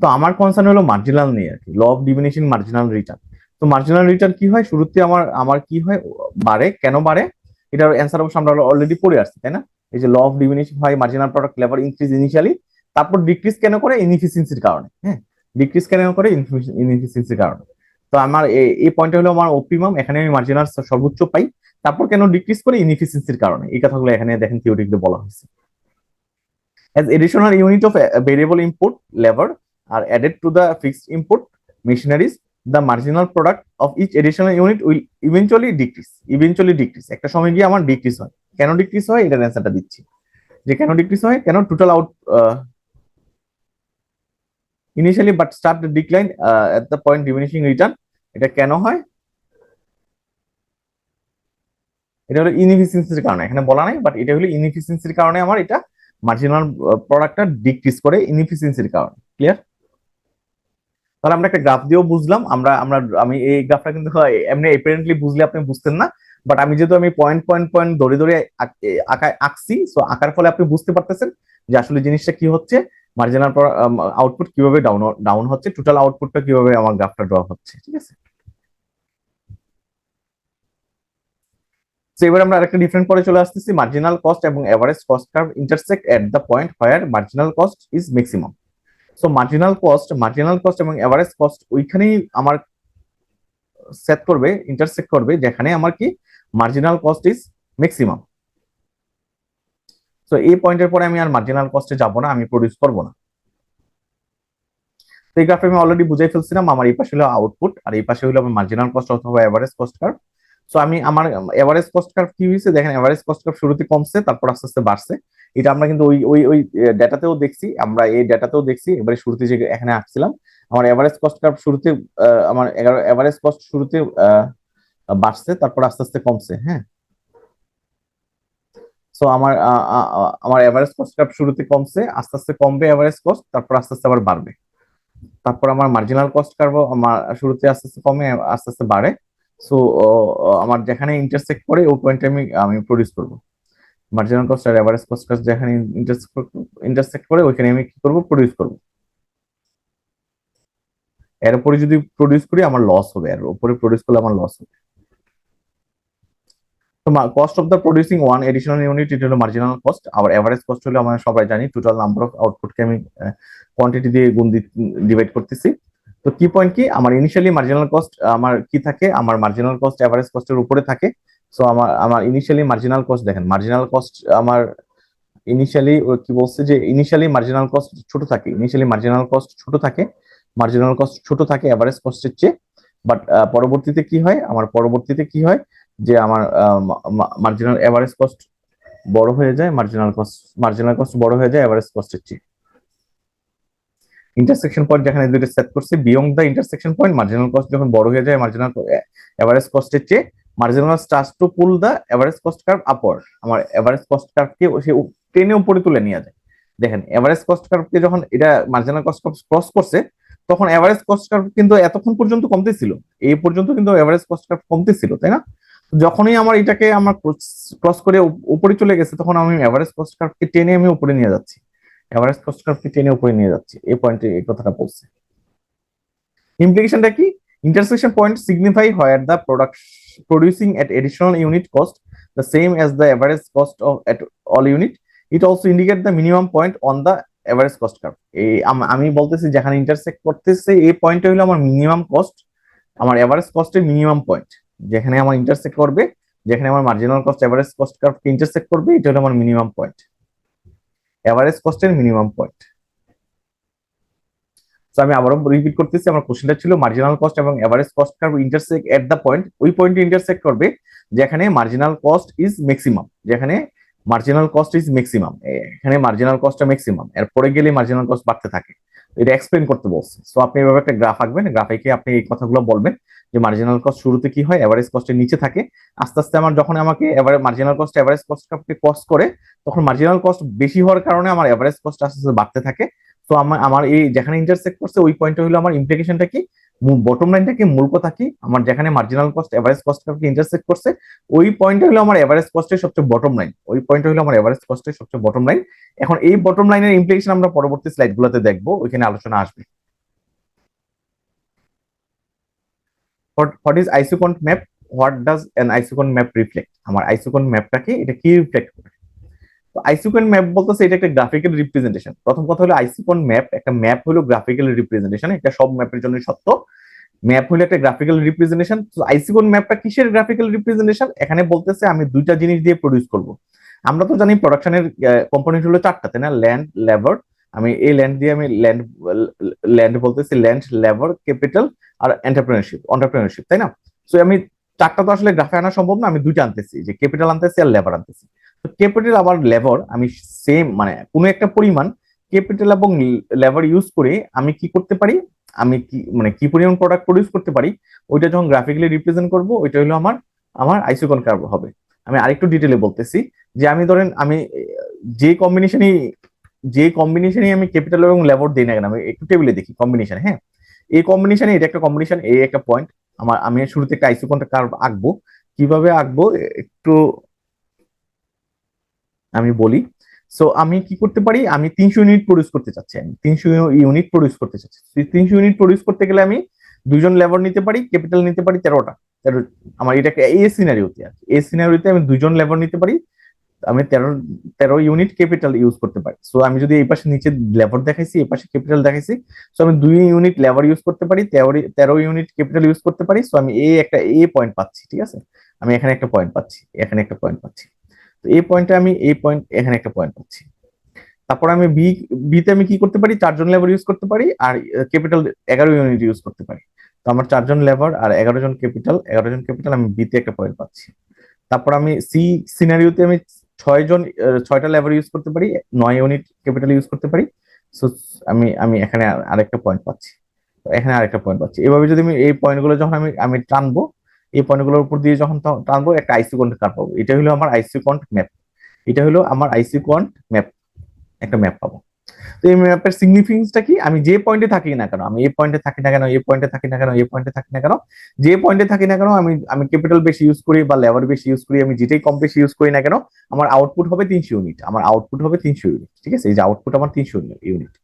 তো আমার কনসার্ন হলো মার্জিনাল নিয়ে আর কি, law of diminishing marginal return. তো মার্জিনাল রিটার্ন কি হয়, শুরুতে আমার আমার কি হয়, বাড়ে, কেন বাড়ে, এটার অ্যান্সার অবশ্য আমরা অলরেডি পড়ে আসছি, তাই না? এই যে ল অফ ডিমিনিশিং হয়, marginal product lever increase initially, তারপর ডিক্রিজ কেন করে, ইনএফিসিয়েন্সির কারণে। হ্যাঁ, ডিক্রিজ কেন করে, ইনএফিসিয়েন্সির কারণে। তো আমার এই পয়েন্টটা হলো আমার অপটিমাম, এখানে আমি মার্জিনাল সর্বোচ্চ পাই। তারপর কেন ডিক্রিজ করে, ইনএফিসিয়েন্সির কারণে। এই কথাগুলো এখানে দেখেন থিওরিটিতে বলা হয়েছে। As additional unit of variable input lever are added to the fixed input machineries, the marginal product of each additional unit will eventually decrease. Eventually decrease, একটা সময় গিয়ে আমার ডিক্রিজ হয়। কেন ডিক্রিজ হয়, এটার অ্যান্সারটা দিচ্ছি, যে কেন ডিক্রিজ হয়, কেন total out initially but start decline at the point diminishing return. এটা কেন হয়, এটা হলো ইনএফিসিয়েন্সির কারণে, এখানে বলা নাই, বাট এটা হলো ইনএফিসিয়েন্সির কারণে আমার এটা মার্জিনাল প্রোডাক্টটা ডিক্রিজ করে, ইনএফিসিয়েন্সির কারণে। ক্লিয়ার? তাহলে আমরা একটা গ্রাফ দিয়েও বুঝলাম। আমরা আমরা আমি এই গ্রাফটা কিন্তু এমনি অ্যাপারেন্টলি বুঝলে আপনি বুঝতেন না, বাট আমি যেহেতু আমি পয়েন্ট পয়েন্ট পয়েন্ট ধরে ধরে আঁকছি, সো আঁকার ফলে আপনি বুঝতে পারতেছেন যে আসলে জিনিসটা কি হচ্ছে, মার্জিনাল আউটপুট কিভাবে ডাউন ডাউন হচ্ছে, টোটাল আউটপুটটা কিভাবে আমার গ্রাফটা ড্র হচ্ছে। ঠিক আছে, তো এবার আমরা আরেকটা ডিফারেন্ট পরে চলে আসতেছি, মার্জিনাল কস্ট এবং average cost curve intersect at the point where marginal cost is maximum. So marginal cost এবং এভারেজ কস্ট ওইখানেই আমার সেট করবে, ইন্টারসেক্ট করবে, যেখানে আমার কি মার্জিনাল কস্ট ইজ ম্যাক্সিমাম। তো এই পয়েন্টের পরে আমি আর মার্জিনাল কস্টে যাব না, আমি প্রডিউস করব না। তো এই গ্রাফে আমি অলরেডি বুঝাই ফেলছিলাম, আমার এই পাশে হলো আউটপুট আর এই পাশে হলো আমার মার্জিনাল কস্ট অথবা এভারেজ কস্ট কার্ভ। সো আমি আমার এভারেজ কস্ট কার্ভ কি হয়েছে দেখেন, এভারেজ কস্ট কার্ভ শুরুতে কমছে, তারপর আস্তে আস্তে বাড়ছে। এটা আমরা কিন্তু ওই ওই ওই ডেটাতেও দেখছি, আমরা এই ডেটাতেও দেখছি, এবারে শুরুতে যে এখানে আসছিলাম, আমার এভারেজ কস্ট কার্ভ শুরুতে আমার এভারেজ কস্ট শুরুতে বাড়ছে, তারপর আস্তে আস্তে কমছে। হ্যাঁ, সো আমার এভারেজ কস্ট কার্ভ শুরুতে কমছে, আস্তে আস্তে কমবে এভারেজ কস্ট, তারপর আস্তে আস্তে আবার বাড়বে। তারপর আমার মার্জিনাল কস্ট কার্ভ আমার শুরুতে আস্তে আস্তে কমে, আস্তে আস্তে বাড়ে। সো আমার যেখানে ইন্টারসেক্ট করে ওই পয়েন্টে আমি আমি প্রডিউস করব। মার্জিনাল কস্ট আর এভারেজ কস্ট যেখানে ইন্টারসেক্ট করে ওইখানে আমি কি করব, প্রডিউস করব। এর উপরে যদি প্রডিউস করি আমার লস হবে, এর উপরে প্রডিউস করলে আমার লস হবে। তো cost of the producing one additional unit, এটা হলো মার্জিনাল কস্ট। আবার এভারেজ কস্ট হলো আমরা সবাই জানি টোটাল নাম্বার অফ আউটপুটকে আমি কোয়ান্টিটি দিয়ে গুণ ডিভাইড করতেছি। তো কি পয়েন্ট কি, আমার ইনিশিয়ালি মার্জিনাল কস্ট আমার কি থাকে, আমার মার্জিনাল কস্ট এভারেজ কস্টের উপরে থাকে। সো আমার আমার ইনিশিয়ালি মার্জিনাল কস্ট দেখেন, মার্জিনাল কস্ট আমার ইনিশিয়ালি কি বলছে, যে ইনিশিয়ালি মার্জিনাল কস্ট ছোট থাকে, ইনিশিয়ালি মার্জিনাল কস্ট ছোট থাকে, মার্জিনাল কস্ট ছোট থাকে এভারেজ কস্টের চেয়ে। বাট পরবর্তীতে কি হয়, আমার পরবর্তীতে কি হয়, যে আমার মার্জিনাল এভারেজ কস্ট বড় হয়ে যায়, মার্জিনাল কস্ট বড় হয়ে যায় এভারেজ কস্টের চেয়ে। ইন্টারসেকশন পয়েন্ট যেখানে দুইটা সেট করছি, being the intersection point marginal cost যখন বড় হয়ে যায় মার্জিনাল এভারেজ কস্টের চেয়ে, marginal starts to pull the average cost curve upward. আমার এভারেজ কস্ট কার্ভকে সে টেনে উপরে তুলে নিয়ে যায়। দেখেন এভারেজ কস্ট কার্ভকে যখন এটা মার্জিনাল কস্ট ক্রস করছে, তখন এভারেজ কস্ট কার্ভ কিন্তু এতক্ষণ পর্যন্ত কমতেছিল, এই পর্যন্ত কিন্তু এভারেজ কস্ট কার্ভ কমতেছিল, তাই না? যখনই আমার এটাকে আমার ক্রস করে উপরে চলে গেছে, তখন আমি এভারেজ কস্ট কার্ভকে টেনে আমি উপরে নিয়ে যাচ্ছি, এভারেজ কস্ট কার্ভকে টেনে উপরে নিয়ে যাচ্ছি, এই পয়েন্টে এই কথাটা বলছে। ইমপ্লিকেশনটা কি? Intersection point signify where the product producing at additional unit cost the same as the average cost of at all unit. It also indicate the minimum point on the average cost curve. এই আমি বলতেছি যেখানে intersect করতেছে এই পয়েন্টটা হলো আমার minimum cost, আমার এভারেজ কস্টের মিনিমাম পয়েন্ট, যেখানে আমার ইন্টারসেক্ট করবে, যেখানে আমার মার্জিনাল কস্ট এভারেজ কস্ট কার্ভকে ইন্টারসেক্ট করবে, এটা হলো আমার মিনিমাম পয়েন্ট, এভারেজ কস্টের মিনিমাম পয়েন্ট। তো আমি আবারও রিপিট করতেছি, আমার কোশ্চেনটা ছিল মার্জিনাল কস্ট এবং average cost curve intersect at the point, ওই পয়েন্টে ইন্টারসেক্ট করবে যেখানে মার্জিনাল কস্ট ইজ ম্যাক্সিমাম, যেখানে মার্জিনাল কস্ট ইজ ম্যাক্সিমাম, এখানে মার্জিনাল কস্টটা ম্যাক্সিমাম, এরপরে গেলে মার্জিনাল কস্ট বাড়তে থাকে। এটা এক্সপ্লেন করতে বলছে। সো আপনি এভাবে একটা গ্রাফ আঁকবেন, গ্রাফে কি আপনি এই কথাগুলো বলবেন যে মার্জিনাল কস্ট শুরুতে কি হয়, এভারেজ কস্টের নিচে থাকে, আস্তে আস্তে আমার যখন আমাকে average marginal cost average cost কার্ভকে ক্রস করে, তখন মার্জিনাল কস্ট বেশি হওয়ার কারণে আমার এভারেজ কস্ট আস্তে আস্তে বাড়তে থাকে। তো আমার আমার এই যেখানে ইন্টারসেক্ট করছে ওই পয়েন্টটা হলো আমার ইমপ্লিকেশনটা কি, বটম লাইনটা কি, মূল কথা কি, আমার যেখানে মার্জিনাল কস্ট এভারেজ কস্ট কার্ভকে ইন্টারসেক্ট করছে ওই পয়েন্টটা হলো আমার এভারেজ কস্টের সবচেয়ে বটম লাইন, ওই পয়েন্টটা হলো আমার এভারেজ কস্টের সবচেয়ে বটম লাইন। এখন এই বটম লাইনের ইমপ্লিকেশন আমরা পরবর্তী স্লাইডগুলোতে দেখবো, ওইখানে আলোচনা আসবে। What is isoquant map, what does an isoquant map reflect, আমার আইসোকন্ট ম্যাপটা কি, এটা কি রিফ্লেক্ট করে? তো আইসোকন ম্যাপ বলতেছে এটা একটা গ্রাফিক্যাল রিপ্রেজেন্টেশন। প্রথম কথা হলো আইসোকন ম্যাপ, একটা ম্যাপ হলো গ্রাফিক্যাল রিপ্রেজেন্টেশন, এটা সব ম্যাপের জন্য সত্য। ম্যাপ হলো একটা গ্রাফিক্যাল রিপ্রেজেন্টেশন। তো আইসোকন ম্যাপটা কিসের গ্রাফিক্যাল রিপ্রেজেন্টেশন? এখানে বলতেছে আমি দুইটা জিনিস দিয়ে প্রডিউস করব। আমরা তো জানি প্রোডাকশনের কম্পোনেন্ট হলো চারটা, তাই না? ল্যান্ড, লেবার, আমি এই ল্যান্ড দিয়ে আমি ল্যান্ড, ল্যান্ড বলতেছি ল্যান্ড, লেবার, ক্যাপিটাল আর এন্টারপ্রেনারশিপ, তাই না? সো আমি চারটা তো আসলে গ্রাফে আনা সম্ভব না, আমি দুইটা আনতেছি, যে ক্যাপিটাল আনতেছি আর লেবার আনতেছি। তো ক্যাপিটাল আবার লেবার আমি সেম মানে কোনো একটা পরিমাণ ক্যাপিটাল এবং লেবার ইউজ করে আমি কি করতে পারি, আমি কি মানে কি পরিমাণ প্রোডাক্ট প্রডিউস করতে পারি, ওইটা যখন গ্রাফিক্যালি রিপ্রেজেন্ট করব, ওইটা হলো আমার আমার আইসোকন কার্ভ হবে। আমি আরেকটু ডিটেলে বলতেছি, যে আমি ধরেন আমি যে কম্বিনেশনই আমি ক্যাপিটাল এবং লেবার দিই না কেন, আমি একটু টেবিলে দেখি কম্বিনেশন, হ্যাঁ, এই কম্বিনেশনে এটা একটা কম্বিনেশন, এই একটা পয়েন্ট, আমি শুরুতে একটা আইসোকন কার্ভ আঁকবো। কিভাবে আঁকবো একটু আমি বলি। সো আমি কি করতে পারি, আমি 300 ইউনিট প্রডিউস করতে চাচ্ছি, আমি 300 ইউনিট প্রডিউস করতে চাচ্ছি। 300 ইউনিট প্রডিউস করতে গেলে আমি দুইজন লেবার নিতে পারি, ক্যাপিটাল নিতে পারি 13টা। আমার এটাকে এই সিনারিওতে আর এই সিনারিওতে আমি দুইজন লেবার নিতে পারি, আমি 13 ইউনিট ক্যাপিটাল ইউজ করতে পারি। সো আমি যদি এই পাশে নিচে লেবার দেখাইছি, এই পাশে ক্যাপিটাল দেখাইছি, সো আমি 2 ইউনিট লেবার ইউজ করতে পারি, 13 ইউনিট ক্যাপিটাল ইউজ করতে পারি। সো আমি এই একটা পয়েন্ট পাচ্ছি, ঠিক আছে? আমি এখানে একটা পয়েন্ট পাচ্ছি, এখানে একটা পয়েন্ট পাচ্ছি। তো এই পয়েন্টে আমি এই পয়েন্ট এখানে একটা পয়েন্ট পাচ্ছি। তারপর আমি বিতে আমি কি করতে পারি, 4জন লেবার ইউজ করতে পারি আর ক্যাপিটাল 11 ইউনিট ইউজ করতে পারি। তো আমার 4জন লেবার আর 11 জন ক্যাপিটাল আমি বিতে একটা পয়েন্ট পাচ্ছি। তারপর আমি সিনারিওতে আমি 6টা লেবার ইউজ করতে পারি, 9 ইউনিট ক্যাপিটাল ইউজ করতে পারি। সো আমি এখানে আরেকটা পয়েন্ট পাচ্ছি, এখানে আরেকটা পয়েন্ট পাচ্ছি। এভাবে যদি আমি এই পয়েন্টগুলো যখন আমি আমি টানবো, এই পয়েন্টগুলোর উপর দিয়ে যখন টানবো, একটা আইসিকন্ট কার্ভ পাবো। এটা হলো আমার আইসিকন্ট ম্যাপ, এটা হলো আমার আইসিকন্ট ম্যাপ, একটা ম্যাপ পাবো। তো এই ম্যাপের সিগনিফিকেন্সটা কি, আমি যে পয়েন্টে থাকি না কেন, আমি এই পয়েন্টে থাকি না কেন, এই পয়েন্টে থাকি না কেন, এই পয়েন্টে থাকি না কেন, যে পয়েন্টে থাকি না কেন, আমি ক্যাপিটাল বেশি ইউজ করি বা লেবার বেশি ইউজ করি, আমি যেটাই কম বেশি ইউজ করি না কেন, আমার আউটপুট হবে 300 ইউনিট, আমার আউটপুট হবে 300 ইউনিট, ঠিক আছে? এই যে আউটপুট আমার 300 ইউনিট।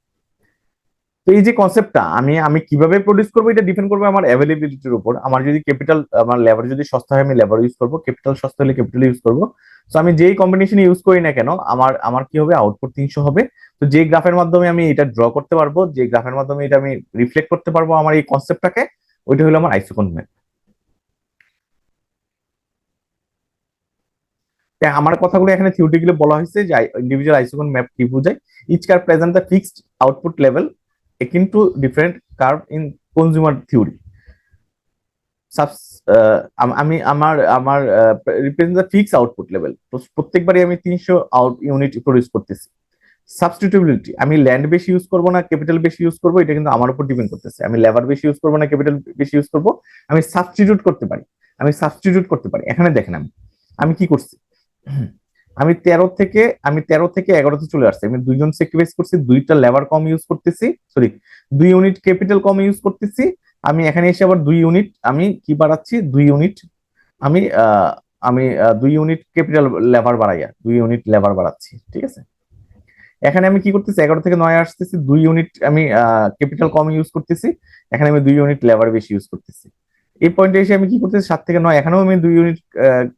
তো এই যে কনসেপ্টটা আমি আমি কিভাবে প্রডিউস করবো, এটা ডিপেন্ড করবে আমার অ্যাভেলেবিলিটির উপর। আমার যদি ক্যাপিটাল, আমার লেবার যদি সস্তা হয় আমি লেবার ইউজ করবো, ক্যাপিটাল সস্তা হলে ক্যাপিটাল ইউজ করবো। তো আমি যেই কম্বিনেশন ইউজ করি না কেন, আমার আমার কি হবে, আউটপুট 300 হবে। তো যে গ্রাফের মাধ্যমে আমি এটা ড্র করতে পারবো, যে গ্রাফের মাধ্যমে এটা আমি রিফ্লেক্ট করতে পারবো আমার এই কনসেপ্টটাকে, ওইটা হলো আমার আইসোকন ম্যাপ। আমার কথাগুলো এখানে থিওরিটিক্যালি বলা হয়েছে যে ইন্ডিভিজুয়াল আইসোকন ম্যাপ কি বোঝায়। Each curve present the fixed output level akin to different curve in consumer theory. আমি আমার আমার represent the fix output level, প্রত্যেকবারই আমি 300 ইউনিট প্রডিউস করতেছি। সাবস্টিটিউবিলিটি, আমি ল্যান্ড বেশি ইউজ করবো না ক্যাপিটাল বেশি ইউজ করবো, এটা কিন্তু আমার উপর ডিপেন্ড করতেছে। আমি লেবার বেশি ইউজ করবো না ক্যাপিটাল বেশি ইউজ করবো, আমি সাবস্টিটিউট করতে পারি, এখানে দেখেন আমি আমি কি করছি, আমি 13 থেকে 11তে চলে আসছি, আমি 2 জন স্যাক্রিফাইস করছি, 2টা লেবার কম ইউজ করতেছি, সরি 2 ইউনিট ক্যাপিটাল কম ইউজ করতেছি। আমি এখানে এসে আবার 2 ইউনিট আমি কি বাড়াচ্ছি, 2 ইউনিট আমি 2 ইউনিট ক্যাপিটাল লেবার বাড়াইয়া 2 ইউনিট লেবার বাড়াচ্ছি, ঠিক আছে। এখানে আমি কি করতেছি, 11 থেকে 9 আসতেছি, 2 ইউনিট আমি ক্যাপিটাল কম ইউজ করতেছি, এখানে আমি 2 ইউনিট লেবার বেশি ইউজ করতেছি। এই পয়েন্টে এসে আমি কি করতেছি, 7 থেকে 9 এখানেও আমি 2 ইউনিট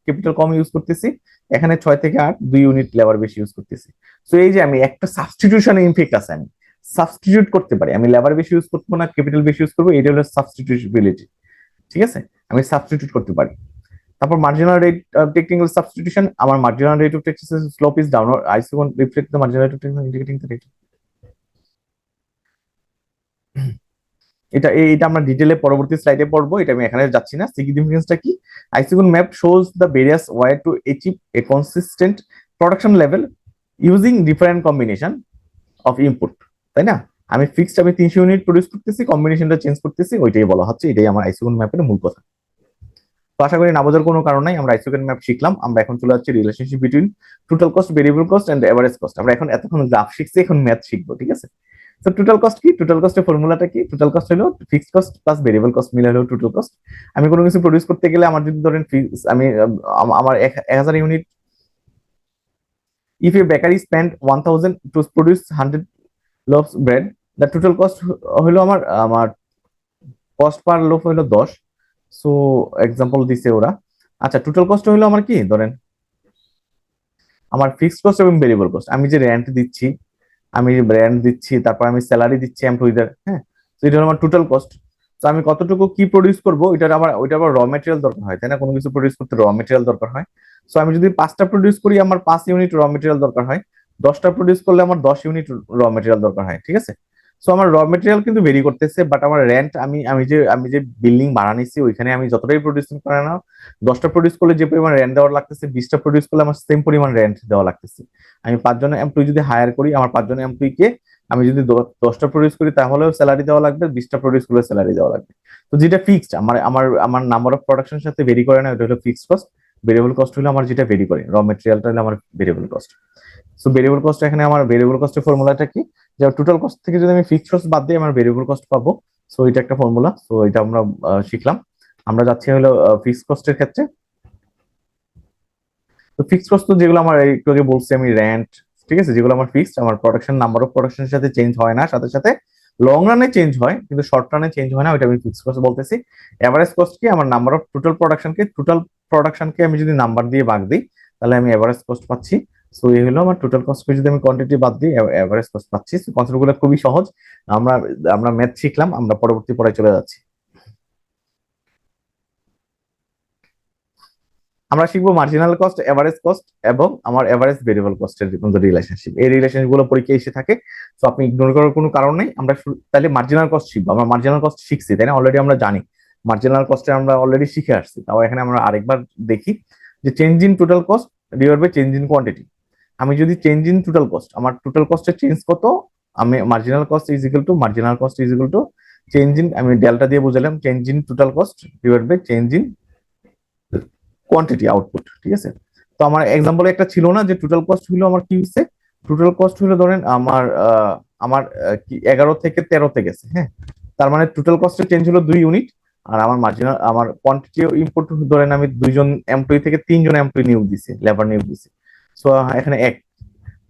ক্যাপিটাল কম ইউজ করতেছি, এখানে 6 থেকে 8 2 ইউনিট লেবার বেশি ইউজ করতেছি। তো এই যে আমি একটা সাবস্টিটিউশন ইনফেক্ট আছে, আমি সাবস্টিটিউট করতে পারি, আমি লেবার বেশি ইউজ করবো না ক্যাপিটাল বেশি ইউজ করবো, এটা হলো সাবস্টিটিউশবিলিটি, ঠিক আছে। আমি সাবস্টিটিউট করতে পারি। তারপর মার্জিনাল রেট টেকনিক্যাল সাবস্টিটিউশন, আমার marginal rate of taxes slope is down, iso reflect the marginal rate of taxes indicating the rate. এটা আমরা ডিটেলে পরবর্তী স্লাইডে পড়বো, এটা আমি এখানে যাচ্ছি না। সিগনিফিকেন্সটা কি, isoquant map shows the various way to achieve a consistent production level using different combination of input, তাই না। আমি 300 ইউনিট প্রডিউস করতেছি, কম্বিনেশনটা চেঞ্জ করতেছি, ওইটাই বলা হচ্ছে, এটাই আমার আইসিগুন ম্যাপের মূল কথা। তো আশা করি না বোঝার কোনো কারণ নাই, আমরা আইসোকেন ম্যাপ শিখলাম। আমরা এখন চলে যাচ্ছি relationship between total cost, variable cost and average cost. আমরা এখন এতক্ষণ গ্রাফ শিখছি, এখন ম্যাথ শিখবো, ঠিক আছে। তো টোটাল কস্ট কি, টোটাল কস্টের ফর্মুলাটা কি, টোটাল কস্ট হলো fixed cost plus variable cost মিলে হলো টোটাল কস্ট। আমি কোনো কিছু প্রডিউস করতে গেলে আমার যদি ধরেন আমি আমার 1000 unit, if A bakery spend 1000 to produce 100 loaves bread, the total cost হলো আমার আমার কস্ট পার লোভ হলো 10। সো এক্সাম্পল দিছে ওরা। আচ্ছা, টোটাল কস্ট হলো আমার কি, ধরেন আমার ফিক্সড কস্ট এবং ভেরিয়েবল কস্ট, আমি যে রেন্ট দিচ্ছি, তারপর আমি স্যালারি দিচ্ছি এমপ্লয়ীদের, হ্যাঁ। তো এটা হলো আমার টোটাল কস্ট। তো আমি কতটুকু কি প্রডিউস করবো, ওইটা আবার র মেটেরিয়াল দরকার হয়, তাই না, কোনো কিছু প্রডিউস করতে র মেটেরিয়াল দরকার হয়। সো আমি যদি 5টা প্রডিউস করি, আমার 5 ইউনিট র মেটেরিয়াল দরকার হয়, 10টা প্রডিউস করলে আমার 10 ইউনিট র মেটেরিয়াল দরকার হয়, ঠিক আছে। সো আমার র মেটেরিয়াল কিন্তু ভেরি করতেছে, বাট আমার রেন্ট, আমি যে বিল্ডিং ভাড়া নিচ্ছি, ওইখানে আমি যতটাই প্রডিউস করে না, 10টা প্রডিউস করলে যে পরিমাণ রেন্ট দেওয়ার লাগতেছে, 20টা প্রডিউস করলে আমার সেম পরিমাণ রেন্ট দেওয়া লাগতেছে। আমি 5 জন এমপ্লয়ি যদি হায়ার করি, আমার 5 জন এমপ্লয়িকে আমি যদি 10টা প্রডিউস করি, তাহলেও স্যালারি দেওয়া লাগবে, 20টা প্রডিউস করলে স্যালারি দেওয়া লাগবে। তো যেটা ফিক্সড, আমার আমার আমার নাম্বার অফ প্রোডাকশনের সাথে ভেরি করে না, ওটা হলো ফিক্সড কস্ট। ভেরিয়েবল কস্ট হলো আমার যেটা ভেরি করে, র মেটেরিয়ালটা হলো আমার variable cost. So variable cost, এখানে আমার ভেরিয়েবল কস্টের ফর্মুলাটা কি, যে টোটাল কস্ট থেকে যদি আমি ফিক্সড কস্ট বাদ দিই, আমার ভেরিয়েবল কস্ট পাবো। সো এটা একটা ফর্মুলা, সো এটা আমরা শিখলাম। আমরা যাচ্ছি হলো ফিক্সড কস্টের ক্ষেত্রে। তো ফিক্সড কস্ট তো যেগুলো আমার একটু আগে বলছি আমি, রেন্ট, ঠিক আছে, যেগুলো আমার ফিক্সড, আমার প্রোডাকশন নাম্বার অফ প্রোডাকশনের সাথে চেঞ্জ হয় না, সাথে সাথে লং রানে চেঞ্জ হয় কিন্তু শর্ট রানে চেঞ্জ হয় না, ওইটা আমি ফিক্সড কস্ট বলতেছি। এভারেজ কস্ট কি, আমার নাম্বার অফ টোটাল প্রোডাকশনকে আমি যদি নাম্বার দিয়ে ভাগ দিই, তাহলে আমি এভারেজ কস্ট পাচ্ছি। সো এই হলো আমার টোটাল কস্টকে যদি আমি কোয়ান্টিটি বাদ দিই, এভারেজ কস্ট পাচ্ছি। কনসেপ্টগুলো খুবই সহজ। আমরা আমরা ম্যাথ শিখলাম, আমরা পরবর্তী পড়ায় চলে যাচ্ছি। আমরা শিখবো মার্জিনাল কস্ট, এভারেজ কস্ট এবং আমার এভারেজ ভেরিয়েবল কস্টের মধ্যে রিলেশনশিপ। এই রিলেশনশিপ গুলো পরীক্ষায় এসে থাকে, তো আপনি ইগনোর করার কোনো কারণ নেই। আমরা তাহলে মার্জিনাল কস্ট শিখবো, আমরা মার্জিনাল কস্ট শিখছি, তাই না, অলরেডি আমরা জানি মার্জিনাল কস্টে আমরা অলরেডি শিখে আসছি। তাও এখানে আমরা আরেকবার দেখি যে change in total cost divide by change in quantity. আমি যদি চেঞ্জ ইন টোটাল কস্ট, আমার টোটাল কস্টের চেঞ্জ কত, আমি marginal cost is equal to change in, আমি ডেল্টা দিয়ে বুঝালাম, change in total cost divide by change in quantity output, ঠিক আছে। তো আমার এক্সাম্পল একটা ছিল না যে টোটাল কস্ট হলো আমার কি হচ্ছে, টোটাল কস্ট হলো ধরেন কি 11 থেকে 13তে গেছে, হ্যাঁ। তার মানে টোটাল কস্টের চেঞ্জ হলো 2 ইউনিট। আর আমার কোয়ান্টিটি ইনপুট ধরেন আমি 2 জন এমপ্লয়ি থেকে 3 জন এমপ্লয়ি নিয়োগ দিছি, লেবার নিয়োগ দিছি। সো এখানে 1,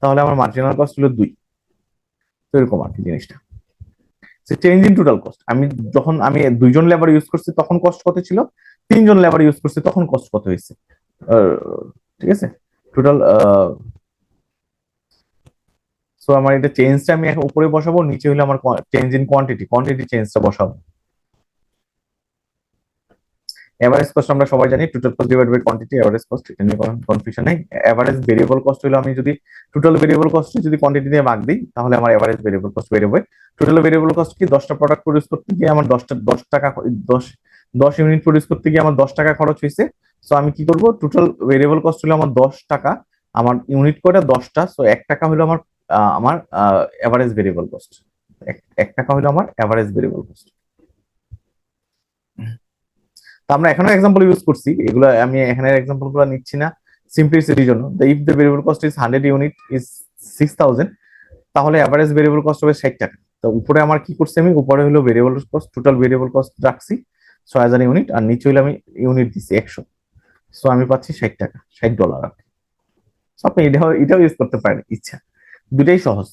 তাহলে আমার মার্জিনাল কস্ট হলো 2। তো এরকম আর কি জিনিসটা। চেঞ্জ ইন টোটাল কস্ট, যখন আমি 2 জন লেবার ইউজ করছি তখন কস্ট কত ছিল, 3 জন লেবার ইউজ করছি তখন কস্ট কত হয়েছে, ঠিক আছে, টোটাল। সো আমার এটা চেঞ্জটা আমি এখন উপরে বসাবো, নিচে হলে আমার চেঞ্জ ইন কোয়ান্টিটি চেঞ্জটা বসাবো। এভারেজ কস্ট আমরা সবাই জানি, total cost divide by quantity, average cost, এটা নিয়ে কোনো কনফিউশন নেই। এভারেজ ভেরিয়েবল কস্ট হলো আমি যদি টোটাল ভেরিয়েবল কস্ট যদি কোয়ান্টিটি দিয়ে ভাগ দিই, তাহলে আমার এভারেজ ভেরিয়েবল কস্ট বেরোবে। টোটাল ভেরিয়েবল কস্ট কি, 10টা প্রোডাক্ট প্রডিউস করতে গিয়ে আমার 10 টাকা, 10 ইউনিট প্রডিউস করতে গিয়ে আমার 10 টাকা খরচ হয়েছে। সো আমি কি করব, টোটাল ভেরিয়েবল কস্ট হলো আমার 10 টাকা, আমার ইউনিট করে 10টা, সো 1 টাকা হলো আমার এভারেজ ভেরিয়েবল কস্ট। 1 টাকা হলো আমার এভারেজ ভেরিয়েবল কস্ট। তো আমরা এখানে এক্সাম্পল ইউজ করছি, এগুলো আমি এখানে এক্সাম্পল গুলো নিচ্ছি না। সিম্পলিসিটির জন্য if the variable cost is 100 unit is 6000, তাহলে অ্যাভারেজ ভেরিয়েবল কস্ট হবে 60 টাকা। তো উপরে আমার কি করছি, আমি উপরে হলো variable cost, total variable cost রাখছি 6000 ইউনিট, আর নিচে হলে আমি ইউনিট দিচ্ছি 100। সো আমি পাচ্ছি 60 টাকা, $60 আর কি। So আপনি এটাও ইউজ করতে পারেন ইচ্ছা, দুটাই সহজ।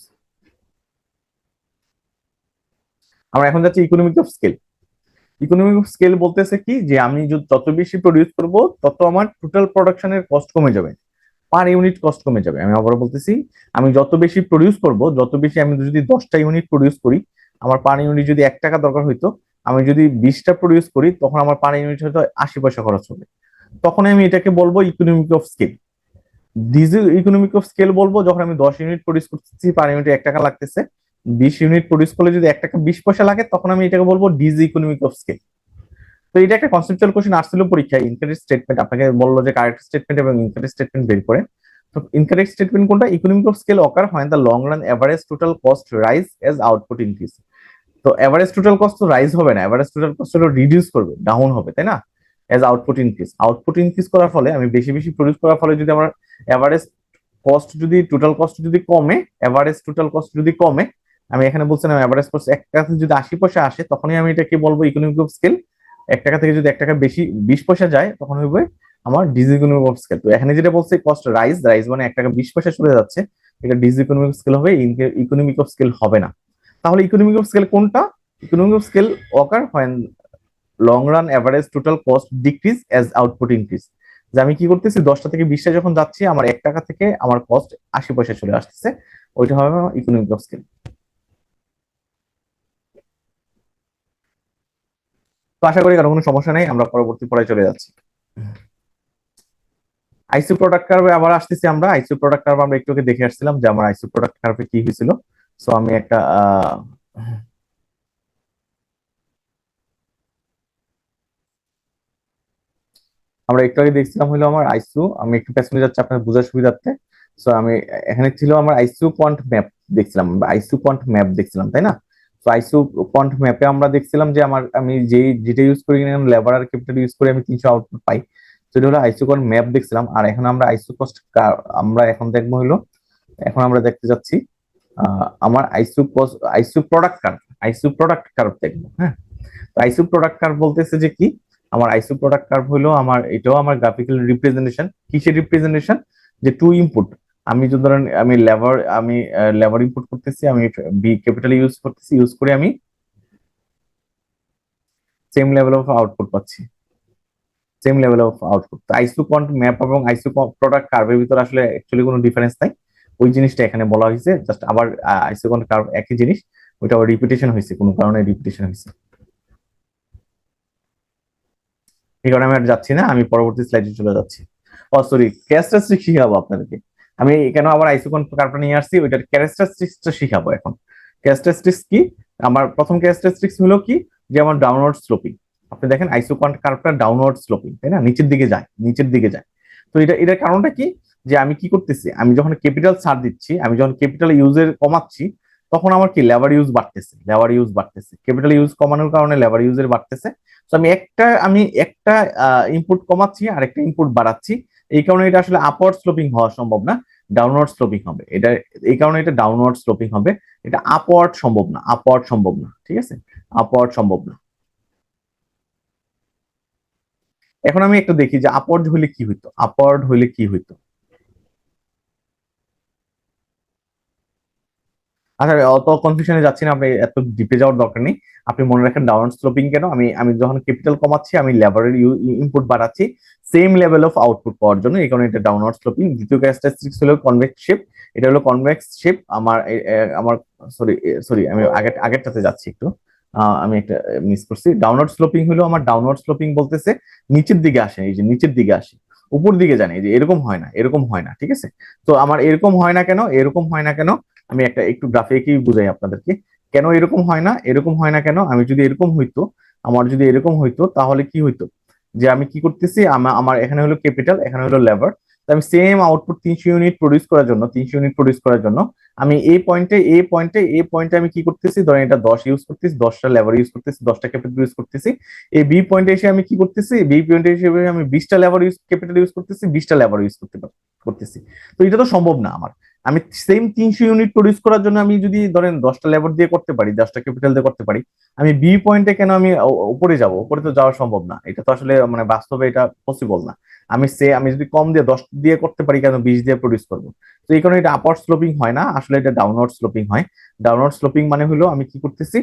আমরা এখন যাচ্ছি economic of scale. Economic of scale বলতেছে কি, যে আমি যত বেশি প্রডিউস করব তত আমার টোটাল প্রোডাকশনের কস্ট কমে যাবে, পার ইউনিট কস্ট কমে যাবে। আমি আবার বলতেছি, আমি যত বেশি প্রডিউস করব, যত বেশি, আমি যদি 10টা ইউনিট প্রডিউস করি, আমার পার ইউনিট যদি 1 টাকা দরকার হইতো, আমি যদি 20টা প্রডিউস করি, তখন আমার পার ইউনিট হয়তো 80 পয়সা খরচ হবে। তখন আমি এটাকে বলবো economic of scale. Economic of scale বলবো যখন আমি 10 ইউনিট প্রডিউস করতেছি, পার ইউনিটে 1 টাকা লাগতেছে। 20 ইউনিট প্রডিউস করলে যদি 1 টাকা 20 পয়সা লাগে, তখন আমি এটাকে বলবো ডিজি ইকোনমিক অফ স্কেল। তো এটা একটা কনসেপচুয়াল কোশ্চেন আসছিল পরীক্ষায়, ইনকারেক্ট স্টেটমেন্ট আপনাকে বললো যে কারেক্ট স্টেটমেন্ট এবং ইনকারেক্ট স্টেটমেন্ট বের করে। তো ইনকারেক্ট স্টেটমেন্ট কোনটা, ইকোনমিক অফ স্কেল অকার হয় the long run average total cost rise as output increase. তো এভারেজ টোটাল কস্ট তো রাইজ হবে না, এভারেজ টোটাল কস্ট হলো রিডিউস করবে, ডাউন হবে, তাই না? As output increase, output increase করার ফলে, আমি বেশি বেশি প্রডিউস করার ফলে যদি আমার এভারেজ কস্ট, যদি টোটাল কস্ট যদি কমে, এভারেজ টোটাল কস্ট যদি কমে, আমি এখানে বলছিলাম এভারেজ কস্ট 1 টাকা থেকে যদি 80 পয়সা আসে, তখনই আমি এটাকে বলবো ইকোনমিক অফ স্কেল। 1 টাকা থেকে যদি 1 টাকা বেশি 20 পয়সা যায়, তখন হবে আমার ডিসইকোনমিক অফ স্কেল। তো এখানে যেটা বলছে কস্ট রাইজ, রাইজ মানে 1 টাকা 20 পয়সা চলে যাচ্ছে, এটা ডিসইকোনমিক স্কেল হবে, ইকোনমিক অফ স্কেল হবে না। তাহলে ইকোনমিক অফ স্কেল কোনটা? Economic of scale occur when long run average total cost decrease as output increase. যে আমি কি করতেছি, 10টা থেকে 20টা যখন যাচ্ছি, আমার 1 টাকা থেকে আমার কস্ট 80 পয়সা চলে আসতেছে, ওইটা হবে আমার ইকোনমিক অফ স্কেল। তো আশা করি কারো কোনো সমস্যা নেই, আমরা পরবর্তী পড়ায় চলে যাচ্ছি। আইসিউ প্রোডাক্ট কার্ভে আবার আসতেছি আমরা। আইসিউ প্রোডাক্ট কার্ভ আমরা একটু আগে দেখে আসছিলাম যে আমার আইসিউ প্রোডাক্ট কার্ভে কি হয়েছিল। সো আমি একটা আমরা একটু আগে দেখছিলাম হলো আমার আইসিউ, আমি একটু পেছনে যাচ্ছি আপনার বোঝার সুবিধার্থে। সো আমি এখানে ছিল আমার আইসিউ কোয়ান্ট ম্যাপ দেখছিলাম, আইসিউ কোয়ান্ট ম্যাপ দেখছিলাম, তাই না? তো আইসিউ কোয়ান্ট ম্যাপে আমরা দেখছিলাম যে আমার, আমি যেটা ইউজ করি কিনা, লেবার আর ক্যাপিটাল ইউজ করে আমি 300 আউটপুট পাই। তো এটা হলো আইসিউ কোয়ান্ট ম্যাপ দেখছিলাম। আর এখন আমরা আইসিউ কস্ট, আমরা এখন দেখবো হলো, এখন আমরা দেখতে যাচ্ছি আমার ICU cost, ICU product curve, ICU product curve দেখবো। হ্যাঁ, আইসিউ প্রোডাক্ট কার্ভ বলতেছে যে কি, আমার আইসিউ প্রোডাক্ট কার্ভ হলো আমার, এটাও আমার গ্রাফিক্যাল রিপ্রেজেন্টেশন। কিসের রিপ্রেজেন্টেশন? যে টু ইনপুট, আমি যদি ধরেন আমি লেবার ইনপুট করতেছি, আমি বি ক্যাপিটাল ইউজ করতেছি, ইউজ করে আমি সেম লেভেল অফ আউটপুট পাচ্ছি, সেম লেভেল অফ আউটপুট। তো আইসিউ কোয়ান্ট ম্যাপ এবং আইসিউ প্রোডাক্ট কার্ভের ভিতরে আসলে অ্যাকচুয়ালি কোনো ডিফারেন্স নাই, ওই জিনিসটা এখানে বলা হয়েছে। জাস্ট আবার আইসিউ কোয়ান্ট কার্ভ একই জিনিস, ওইটা আবার রিপিটেশন হয়েছে, কোনো কারণে রিপিটেশন হয়েছে। এই কারণে আমি আর যাচ্ছি না, আমি পরবর্তী স্লাইডে চলে যাচ্ছি। ও সরি, ক্যারেক্টারিস্টিক শিখাবো আপনাদেরকে। আমি কেন আবার আইসোকন কার্ভটা নিয়ে আসছি, ওইটার ক্যারেক্টারিস্টিক্সটা শিখাবো এখন। ক্যারেক্টারিস্টিক্স কি? আমার প্রথম ক্যারেক্টারিস্টিক্স হলো কি, যে আমার ডাউনওয়ার্ড স্লোপিং। আপনি দেখেন আইসোকন কার্ভটা ডাউনওয়ার্ড স্লোপিং, তাই না? নিচের দিকে যায়, নিচের দিকে যায়। তো এটার কারণটা কি, যে আমি কি করতেছি, আমি যখন ক্যাপিটাল ছাড় দিচ্ছি, আমি যখন ক্যাপিটাল ইউজের কমাচ্ছি, তখন আমার কি লেবার ইউজ বাড়তেছে, লেবার ইউজ বাড়তেছে, ক্যাপিটাল ইউজ কমানোর কারণে লেবার ইউজের বাড়তেছে। তো আমি একটা ইনপুট কমাচ্ছি আর একটা ইনপুট বাড়াচ্ছি, এই কারণে এটা আসলে আপওয়ার্ড স্লোপিং হওয়া সম্ভব না, ডাউনওয়ার্ড স্লোপিং হবে এটা। এই কারণে এটা ডাউনওয়ার্ড স্লোপিং হবে, এটা আপওয়ার্ড সম্ভব না, আপওয়ার্ড সম্ভব না, ঠিক আছে? আপওয়ার্ড সম্ভব না। এখন আমি একটা দেখি যে আপওয়ার্ড হইলে কি হইতো, আপওয়ার্ড হইলে কি হইতো। আচ্ছা, অত কনফিউশনে যাচ্ছি না, আপনি এত ডিপে যাওয়ার দরকার নেই। আপনি মনে রাখেন ডাউন স্লোপিং কেন, আমি আমি যখন ক্যাপিটাল কমাচ্ছি, আমি লেবারের ইনপুট বাড়াচ্ছি সেম লেভেল অফ আউটপুট পাওয়ার জন্য, এই কারণে এটা ডাউনওয়ার্ড স্লোপিং। দ্বিতীয় ক্যারেক্টারিস্টিক্স হলো কনভেক্স শেপ, এটা হলো কনভেক্স শেপ। আমার সরি সরি, আমি আগেরটাতে যাচ্ছি একটু, আমি একটা মিস করছি। ডাউনওয়ার্ড স্লোপিং হলো আমার, ডাউনওয়ার্ড স্লোপিং বলতেছে নিচের দিকে আসে, এই যে নিচের দিকে আসে, উপর দিকে জানি যে এরকম হয় না, এরকম হয় না, ঠিক আছে? তো আমার এরকম হয় না কেন, এরকম হয় না কেন, আমি একটা একটু গ্রাফিকই বুঝাই আপনাদেরকে। কেন এরকম হয় না, এরকম হয় না কেন, আমি যদি এরকম হইতো, আমার যদি এরকম হইতো, তাহলে কি হইতো, যে আমি কি করতেছি, আমার এখানে হলো ক্যাপিটাল, এখানে হলো লেবার। তো আমি সেম আউটপুট 300 ইউনিট প্রডিউস করার জন্য, 300 ইউনিট প্রডিউস করার জন্য আমি এই পয়েন্টে আমি কি করতেছি, ধরেন এটা 10 ইউজ করতেছি, 10টা লেবার ইউজ করতেছি, 10টা ক্যাপিটাল ইউজ করতেছি। এই বি পয়েন্টে এসে আমি কি করতেছি, বি পয়েন্টে হিসেবে আমি 20টা লেবার ইউজ ক্যাপিটাল ইউজ করতেছি, 20টা লেবার ইউজ করতেছি। তো এটা তো সম্ভব না আমার। আমি সেম 300 ইউনিট প্রডিউস করার জন্য আমি যদি ধরেন 10টা লেবার দিয়ে করতে পারি, 10টা ক্যাপিটাল দিয়ে করতে পারি, আমি বি পয়েন্টে কেন আমি উপরে যাব? উপরে তো যাওয়া সম্ভব না, এটা তো আসলে মানে বাস্তবে এটা পসিবল না। আমি যদি কম দিয়ে 10 দিয়ে করতে পারি, কেন 20 দিয়ে প্রডিউস করবো? তো এই কারণে এটা আপওয়ার্ড স্লোপিং হয় না, আসলে এটা ডাউনওয়ার্ড স্লোপিং হয়। ডাউনওয়ার্ড স্লোপিং মানে হলো আমি কি করতেছি,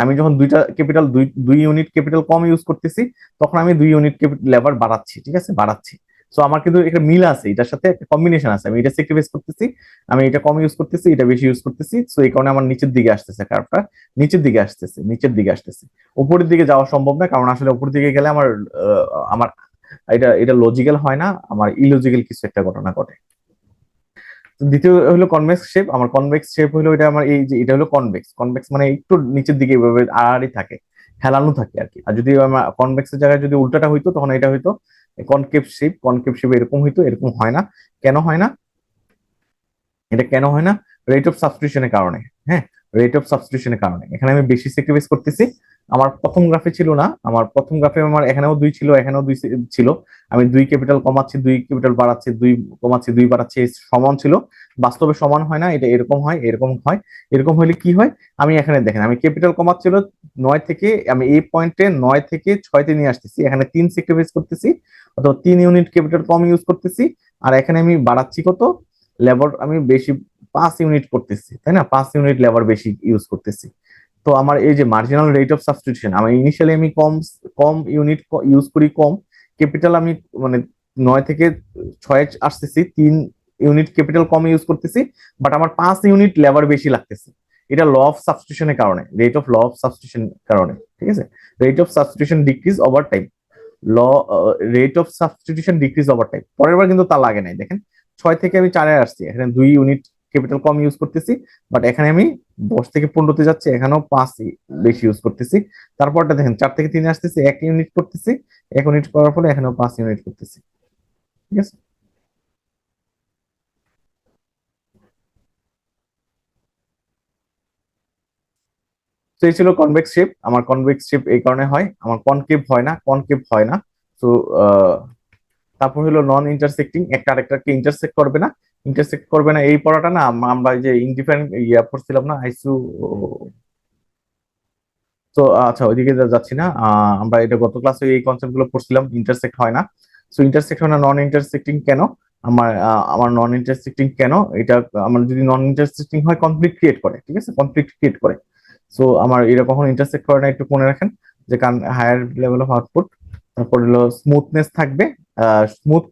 আমি যখন দুইটা ক্যাপিটাল, দুই ইউনিট ক্যাপিটাল কম ইউজ করতেছি, তখন আমি 2 ইউনিট লেবার বাড়াচ্ছি, ঠিক আছে, বাড়াচ্ছি। সো আমার কিন্তু একটা মিল আছে, এটার সাথে একটা কম্বিনেশন আছে, আমি এটা স্যাক্রিফাইস করতেছি, আমি এটা কম ইউজ করতেছি, এটা বেশি ইউজ করতেছি। সো এই কারণে আমার নিচের দিকে আসতেছে, কার্ভটা নিচের দিকে আসতেছে, নিচের দিকে আসতেছে। উপরের দিকে যাওয়া সম্ভব না, কারণ আসলে উপরের দিকে গেলে আমার এটা এটা লজিক্যাল হয় না, আমার ইলজিক্যাল কিছু একটা ঘটনা ঘটে। দ্বিতীয় হলো কনভেক্স শেপ। আমার কনভেক্স শেপ হলো এটা, আমার এই যে এটা হলো কনভেক্স। কনভেক্স মানে একটু নিচের দিকে এভাবে আড়াআড়ি থাকে, হেলানো থাকে আর কি। আর যদি আমার কনভেক্সের জায়গায় যদি উল্টাটা হইতো, তখন এটা হইতো কনকেভ শেপ। কনকেভ শেপ এরকম হইতো, এরকম হয় না। কেন হয় না? এটা কেন হয় না? রেট অফ সাবস্টিটিউশনের কারণে। হ্যাঁ, রেট অফ সাবস্টিটিউশনের কারণে এখানে আমি বেশি স্যাক্রিফাইস করতেছি। আমার প্রথম গ্রাফে ছিল না, আমার প্রথম গ্রাফে আমার এখানেও 2 ছিল, এখানেও 2 ছিল। আমি 2 ক্যাপিটাল কমাচ্ছি, 2 ক্যাপিটাল বাড়াচ্ছি, 2 কমাচ্ছি, 2 বাড়াচ্ছি, সমান ছিল। বাস্তবে সমান হয় না, এটা এরকম হয়, এরকম হয়। এরকম হলে কি হয়, আমি এখানে দেখেন, আমি ক্যাপিটাল কমাচ্ছিল 9 থেকে, আমি এই পয়েন্টে 9 থেকে 6তে নিয়ে আসতেছি, এখানে 3 স্যাক্রিফাইস করতেছি, অথবা 3 ইউনিট ক্যাপিটাল কম ইউজ করতেছি। আর এখানে আমি বাড়াচ্ছি কত, লেবার আমি বেশি 5 ইউনিট করতেছি, তাই না? 5 ইউনিট লেবার বেশি ইউজ করতেছি। তো আমার এই যে মার্জিনাল রেট অফ সাবস্টিটিউশন, আমি ইনিশিয়ালি আমি কম কম ইউনিট ইউজ করি, কম ক্যাপিটাল আমি মানে 9 থেকে 6 আসতেছি, 3 ইউনিট ক্যাপিটাল কম ইউজ করতেছি, বাট আমার 5 ইউনিট লেবার বেশি লাগতেছে। এটা ল অফ সাবস্টিটিউশনের কারণে, rate of law of substitution কারণে, ঠিক আছে? Rate of substitution decrease over time. Law rate of substitution decrease over time. পরের বার কিন্তু তা লাগে নাই, দেখেন 6 থেকে আমি 4-এ আসছি, এখানে 2 ইউনিট ক্যাপিটাল কম ইউজ করতেছি, বাট এখানে আমি 10 থেকে 15-তে যাচ্ছি, এখানেও 5 বেশি ইউজ করতেছি। তারপরটা দেখেন 4 থেকে 3-এ আসতেছি, 1 ইউনিট করতেছি, 1 ইউনিট করার ফলে এখানেও 5 ইউনিট করতেছি, ঠিক আছে? তো এই ছিল কনভেক্স শেপ। আমার কনভেক্স শেপ এই কারণে হয়, আমার কনকেভ হয় না, কনকেভ হয় না। তো তারপর হলো নন ইন্টারসেক্টিং, একটা আরেকটাকে ইন্টারসেক্ট করবে না। ইন্টারসেক্ট করবে না এই পড়াটা না, আমরা এই যে ইনডিফারেন্ট ইয়া পড়ছিলাম না, আইসু। তো আচ্ছা, ওইদিকে যাচ্ছি না। আমরা এটা গত ক্লাসে এই কনসেপ্ট গুলো পড়ছিলাম, ইন্টারসেক্ট হয় না। সো ইন্টারসেক্ট হয় না, নন ইন্টারসেক্টিং কেন? আমার নন ইন্টারসেক্টিং কেন এটা? আমার যদি নন ইন্টারসেক্টিং হয়, কনফ্লিক্ট ক্রিয়েট করে, ঠিক আছে, কনফ্লিক্ট ক্রিয়েট করে। সো আমার এটা কখনো ইন্টারসেক্ট করে না, একটু মনে রাখেন। যে কারণ হায়ার লেভেল অফ আউটপুট, তারপর হলো স্মুথনেস থাকবে, স্মুথ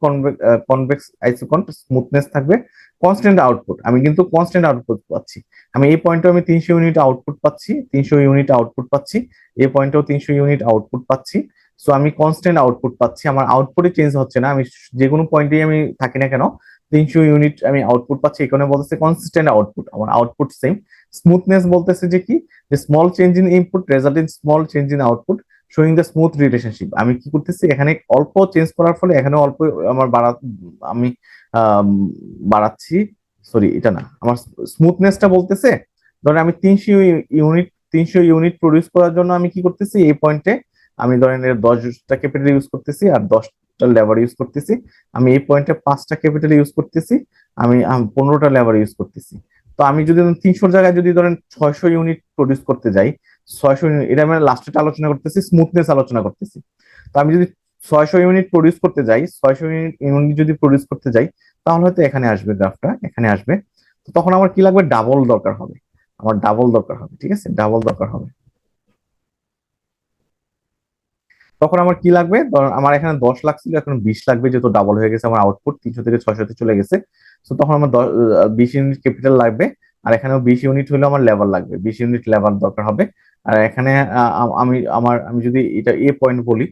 কনভেক্স আইসোকন্ট, স্মুথনেস থাকবে, কনস্ট্যান্ট আউটপুট। আমি কিন্তু কনস্ট্যান্ট আউটপুট পাচ্ছি। আমি এই পয়েন্টে আমি 300 ইউনিট আউটপুট পাচ্ছি, 300 ইউনিট আউটপুট পাচ্ছি। এই পয়েন্টেও 300 ইউনিট আউটপুট পাচ্ছি। সো আমি কনস্ট্যান্ট আউটপুট পাচ্ছি, আমার আউটপুটে চেঞ্জ হচ্ছে না। আমি যে কোনো পয়েন্টেই আমি থাকি না কেন, 300 ইউনিট আমি আউটপুট পাচ্ছি। এখানে বলতেছে কনসিস্টেন্ট আউটপুট, আমার আউটপুট সেম। স্মুথনেস বলতেছে যে কি, যে small change in input result in small change in output, showing the smooth relationship. আমি কি করতেছি, এখানে অল্প চেঞ্জ করার ফলে এখানে অল্প আমার আমি আম, বাড়াচ্ছি। সরি, এটা না, আমার স্মুথনেসটা বলতেছে, ধরেন আমি 300 ইউনিট প্রডিউস করার জন্য আমি কি করতেছি, এই পয়েন্টে আমি ধরেন 10টা ক্যাপিটাল ইউজ করতেছি আর 10টা লেবার ইউজ করতেছি। আমি এই পয়েন্টে 5টা ক্যাপিটাল ইউজ করতেছি, আমি 15টা লেবার ইউজ করতেছি। তো আমি যদি 300-র জায়গায় যদি ধরেন 600 ইউনিট প্রডিউস করতে যাই, 600 ইউনিট, এটা আমি লাস্টেটা আলোচনা করতেছি, স্মুথনেস আলোচনা করতেছি। তো আমি যদি 600 ইউনিট প্রডিউস করতে যাই, 600 ইউনিট যদি প্রডিউস করতে যাই, তাহলে হয়তো এখানে আসবে, গ্রাফটা এখানে আসবে। তো তখন আমার কি লাগবে, ডাবল দরকার হবে। আমার ডাবল দরকার হবে, ঠিক আছে, ডাবল দরকার হবে। তখন আমার কি লাগবে, ধরুন আমার এখানে 10 লাখ ছিল, এখন 20 লাগবে, যেহেতু ডাবল হয়ে গেছে আমার আউটপুট, 300 থেকে 600-তে চলে গেছে। তো তখন আমার 20 ইউনিট ক্যাপিটাল লাগবে। আর এখানেও 20 ইউনিট হলে আমার লেবার লাগবে, 20 ইউনিট লেবার দরকার হবে। আর এখানে আমি যদি এটা এ পয়েন্ট বলি,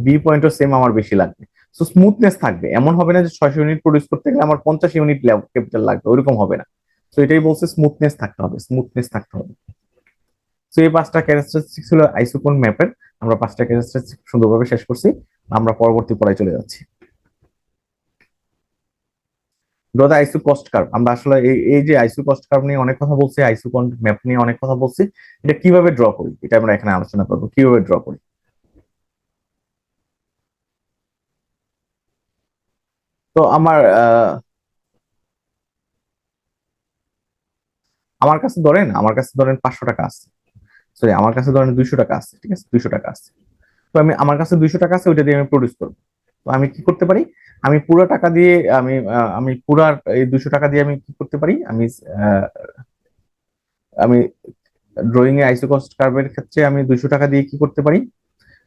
বি পয়েন্টও সেম আমার বেশি লাগবে। তো স্মুথনেস থাকবে, এমন হবে না যে 600 ইউনিট প্রডিউস করতে গেলে আমার 50 ইউনিট ক্যাপিটাল লাগবে, ওইরকম হবে না। তো এটাই বলছে, স্মুথনেস থাকতে হবে, স্মুথনেস থাকতে হবে। তো এই 5টা ক্যারেক্টারিস্টিক ছিল আইসোকন ম্যাপের। আমরা 5টা ক্যারেক্টারিস্টিক সুন্দরভাবে শেষ করছি। আমরা পরবর্তী পড়ায় চলে যাচ্ছি। ড্র দ্য আইসো কস্ট কার্ভ। আমরা আসলে এই যে আইসো কস্ট কার্ভ নিয়ে অনেক কথা বলছি, আইসোকন ম্যাপ নিয়ে অনেক কথা বলছি, এটা কিভাবে ড্র করি এটা আমরা এখানে আলোচনা করবো, কিভাবে ড্র করি। তো আমার কাছে ধরেন 500 টাকা আছে, সরি আমার কাছে ধরেন 200 টাকা আছে, ঠিক আছে 200 টাকা আছে। তো আমার কাছে 200 টাকা আছে, ওইটা দিয়ে আমি প্রডিউস করবো। তো আমি কি করতে পারি, আমি পুরো টাকা দিয়ে আমি পুরা এই 200 টাকা দিয়ে আমি কি করতে পারি, আহ, আমি ড্রয়িং এ আইসো কস্ট কার্ভের ক্ষেত্রে আমি 200 টাকা দিয়ে কি করতে পারি,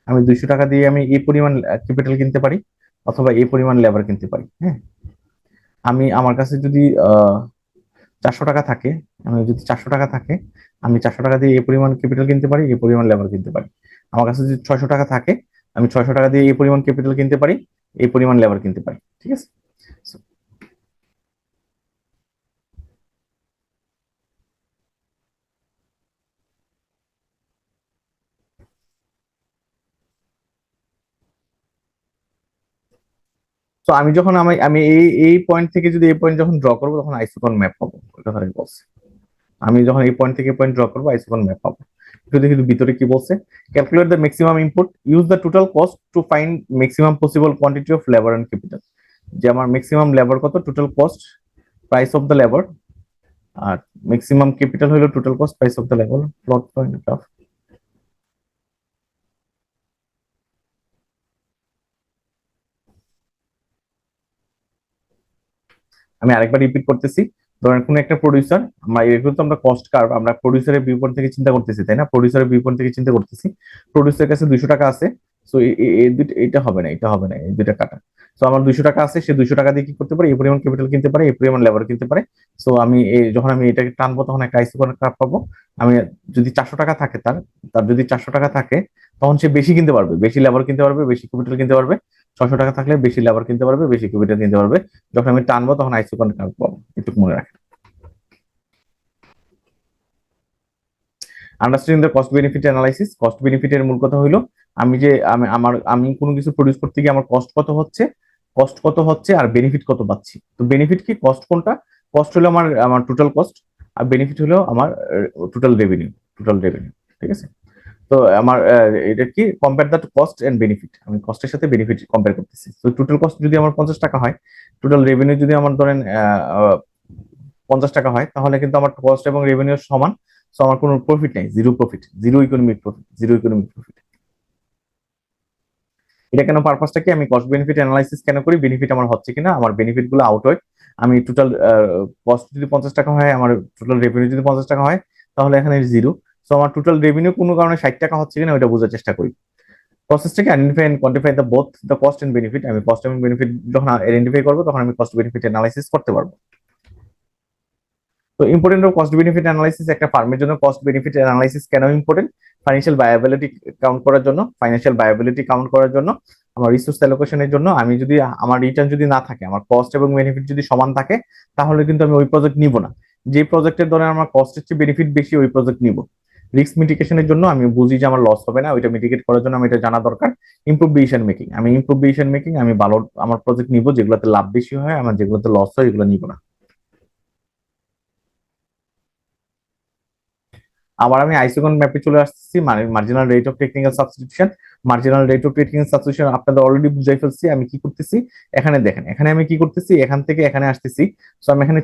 আমি 200 টাকা দিয়ে আমি এই পরিমাণ ক্যাপিটাল কিনতে পারি, অথবা এই পরিমাণ লেবার কিনতে পারি। হ্যাঁ, আমার কাছে যদি 400 টাকা থাকে, আমি যদি 400 টাকা থাকে, আমি 400 টাকা দিয়ে এই পরিমাণ ক্যাপিটাল কিনতে পারি, এই পরিমাণ লেবার কিনতে পারি। আমার কাছে যদি 600 টাকা থাকে, আমি 600 টাকা দিয়ে এই পরিমাণ ক্যাপিটাল কিনতে পারি, এই পরিমাণ লেবার কিনতে পারি, ঠিক আছে। তো আমি যখন আমি এই পয়েন্ট থেকে যদি এই পয়েন্ট যখন ড্র করবো, তখন আইসোকন ম্যাপ পাবো, ওই কথাটাই বলছি। আমি যখন এই পয়েন্ট থেকে পয়েন্ট ড্র করবো, আইসোকন ম্যাপ পাবো। একটু দেখি ভিতরে কি বলছে। Calculate the maximum input, use the total cost to find maximum possible quantity of labour and capital. যে আমার ম্যাক্সিমাম লেবার কত, total cost price of the labour, আর ম্যাক্সিমাম ক্যাপিটাল হলো total cost price of the labour. Plot point graph. আমি আরেকবার repeat করতেছি। ধরেন কোন একটা প্রডিউসার, এগুলো তো আমরা কস্ট কার্ভ, আমরা প্রডিউসারের বিপরীত থেকে চিন্তা করতেছি, তাই না? প্রডিউসারের বিপরীত থেকে চিন্তা করতেছি। প্রডিউসারের কাছে 200 টাকা আছে। সো এটা হবে না, এটা হবে না, এই দুইটা কাটা। সো আমার 200 টাকা আছে, সে 200 টাকা দিয়ে কি করতে পারে, এই পরিমাণ ক্যাপিটাল কিনতে পারে, এই পরিমাণ লেবার কিনতে পারে। সো যখন আমি এটাকে টানবো, তখন একটা আইসোকন কার্ভ পাবো। আমি যদি 400 টাকা থাকে, তার তার যদি 400 টাকা থাকে, তখন সে বেশি কিনতে পারবে, বেশি লেবার কিনতে পারবে, বেশি ক্যাপিটাল কিনতে পারবে। 600 টাকা থাকলে বেশি লেবার কিনতে পারবে, বেশি ক্যাপিটাল কিনতে পারবে। যখন আমি টানবো, তখন আইসোকন কার্ভ পাবো। একটু মনে রাখেন। Understanding the cost benefit analysis. Cost বেনিফিটের মূল কথা হলো, আমি কোনো কিছু প্রডিউস করতে গিয়ে আমার কস্ট কত হচ্ছে আর বেনিফিট কত পাচ্ছি। তো বেনিফিট কি, কস্ট কোনটা? কস্ট হলো আমার আমার টোটাল কস্ট, আর বেনিফিট হলো আমার টোটাল রেভিনিউ। ঠিক আছে। তো এটা কি, compare the cost and benefit, আমি কস্টের সাথে বেনিফিট কম্পেয়ার করতেছি। তো টোটাল কস্ট যদি আমার 50 টাকা হয়, টোটাল রেভিনিউ যদি আমার ধরেন 50 টাকা হয়, তাহলে কিন্তু আমার কস্ট এবং রেভিনিউ সমান। সো আমার কোনো প্রফিট নেই, zero profit, zero economic profit. এটা কেন, পারপাসটা কি, আমি কস্ট বেনিফিট অ্যানালাইসিস কেন করি, বেনিফিট আমার হচ্ছে কিনা, আমার বেনিফিট গুলো আউট হয়। আমি টোটাল কস্ট যদি 50 টাকা হয়, আমার টোটাল রেভিনিউ যদি 50 টাকা হয়, তাহলে এখানে জিরো। সো আমার টোটাল রেভিনিউ কোনো কারণে 60 টাকা হচ্ছে কিনা, ওইটা বোঝার চেষ্টা করি। প্রসেসটাকে identify and quantify the both the cost and benefit. আমি কস্ট এবং বেনিফিট যখন আইডেন্টিফাই করবো, তখন আমি কস্ট বেনিফিট অ্যানালাইসিস করতে পারবো। তো important of cost benefit analysis, একটা ফার্মের জন্য কস্ট বেনিফিট অ্যানালাইসিস কেন ইম্পর্টেন্ট? ফাইন্যান্সিয়াল বায়াবিলিটি কাউন্ট করার জন্য, আমার রিসোর্স অ্যালোকেশনের জন্য। আমি যদি আমার রিটার্ন যদি না থাকে, আমার কস্ট এবং বেনিফিট যদি সমান থাকে, তাহলে কিন্তু আমি ওই প্রজেক্ট নিব না। যে প্রজেক্টের ধরে আমার কস্টের চেয়ে বেনিফিট বেশি, ওই প্রজেক্ট নিব। রিস্ক মিটিগেশনের জন্য আমি বুঝি যে আমার লস হবে না, ওইটা মিটিগেট করার জন্য আমি এটা জানা দরকার। ইমপ্রুভ ডিসিশন মেকিং, আমি ভালো আমার প্রজেক্ট নিব যেগুলোতে লাভ বেশি হয়, আমার যেগুলোতে লস হয় এগুলো নিব না। আবার আমি আইসোকন ম্যাপে চলে আসছি, মানে marginal rate of technical substitution. Marginal rate of technical substitution আপনাদের অলরেডি বুঝাই ফেলছি। আমি কি করতেছি, এখানে দেখেন, এখানে আমি কি করতেছি, এখান থেকে এখানে আসতেছি। সো আমি এখানে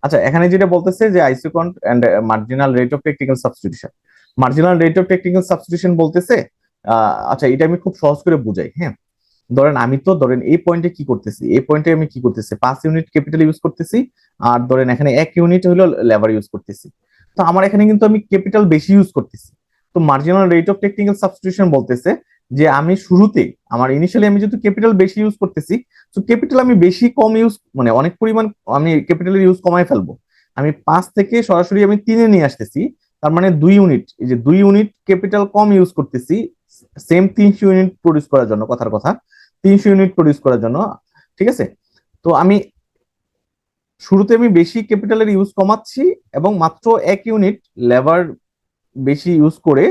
আচ্ছা, এখানে যেটা বলতেছে যে isoquant and marginal rate of technical substitution. Marginal rate of technical substitution বলতেছে, আচ্ছা এটা আমি খুব সহজ করে বুঝাই। হ্যাঁ, ধরেন এই পয়েন্টে কি করতেছি, এই পয়েন্টে আমি কি করতেছি, 5 ইউনিট ক্যাপিটাল ইউজ করতেছি, আর ধরেন এখানে 1 ইউনিট হলো লেবার ইউজ করতেছি। তো আমার এখানে কিন্তু আমি ক্যাপিটাল বেশি ইউজ করতেছি। তো marginal rate of technical substitution বলতেছে যে আমি শুরুতে, আমার ইনিশিয়ালি আমি যেহেতু ক্যাপিটাল বেশি ইউজ করতেছি, তো ক্যাপিটাল আমি বেশি কম ইউজ, মানে অনেক পরিমাণ আমি ক্যাপিটালের ইউজ কমায় ফেলবো। আমি 5 থেকে সরাসরি আমি 3-এ নিয়ে আসতেছি। তার মানে 2 ইউনিট, এই যে 2 ইউনিট ক্যাপিটাল কম ইউজ করতেছি, সেম 300 ইউনিট প্রডিউস করার জন্য, কথার কথা 300 ইউনিট প্রডিউস করার জন্য। ঠিক আছে। তো শুরুতে আমি বেশি ক্যাপিটালের ইউজ কমাচ্ছি, এবং মাত্র 1 ইউনিট লেবার বেশি ইউজ করে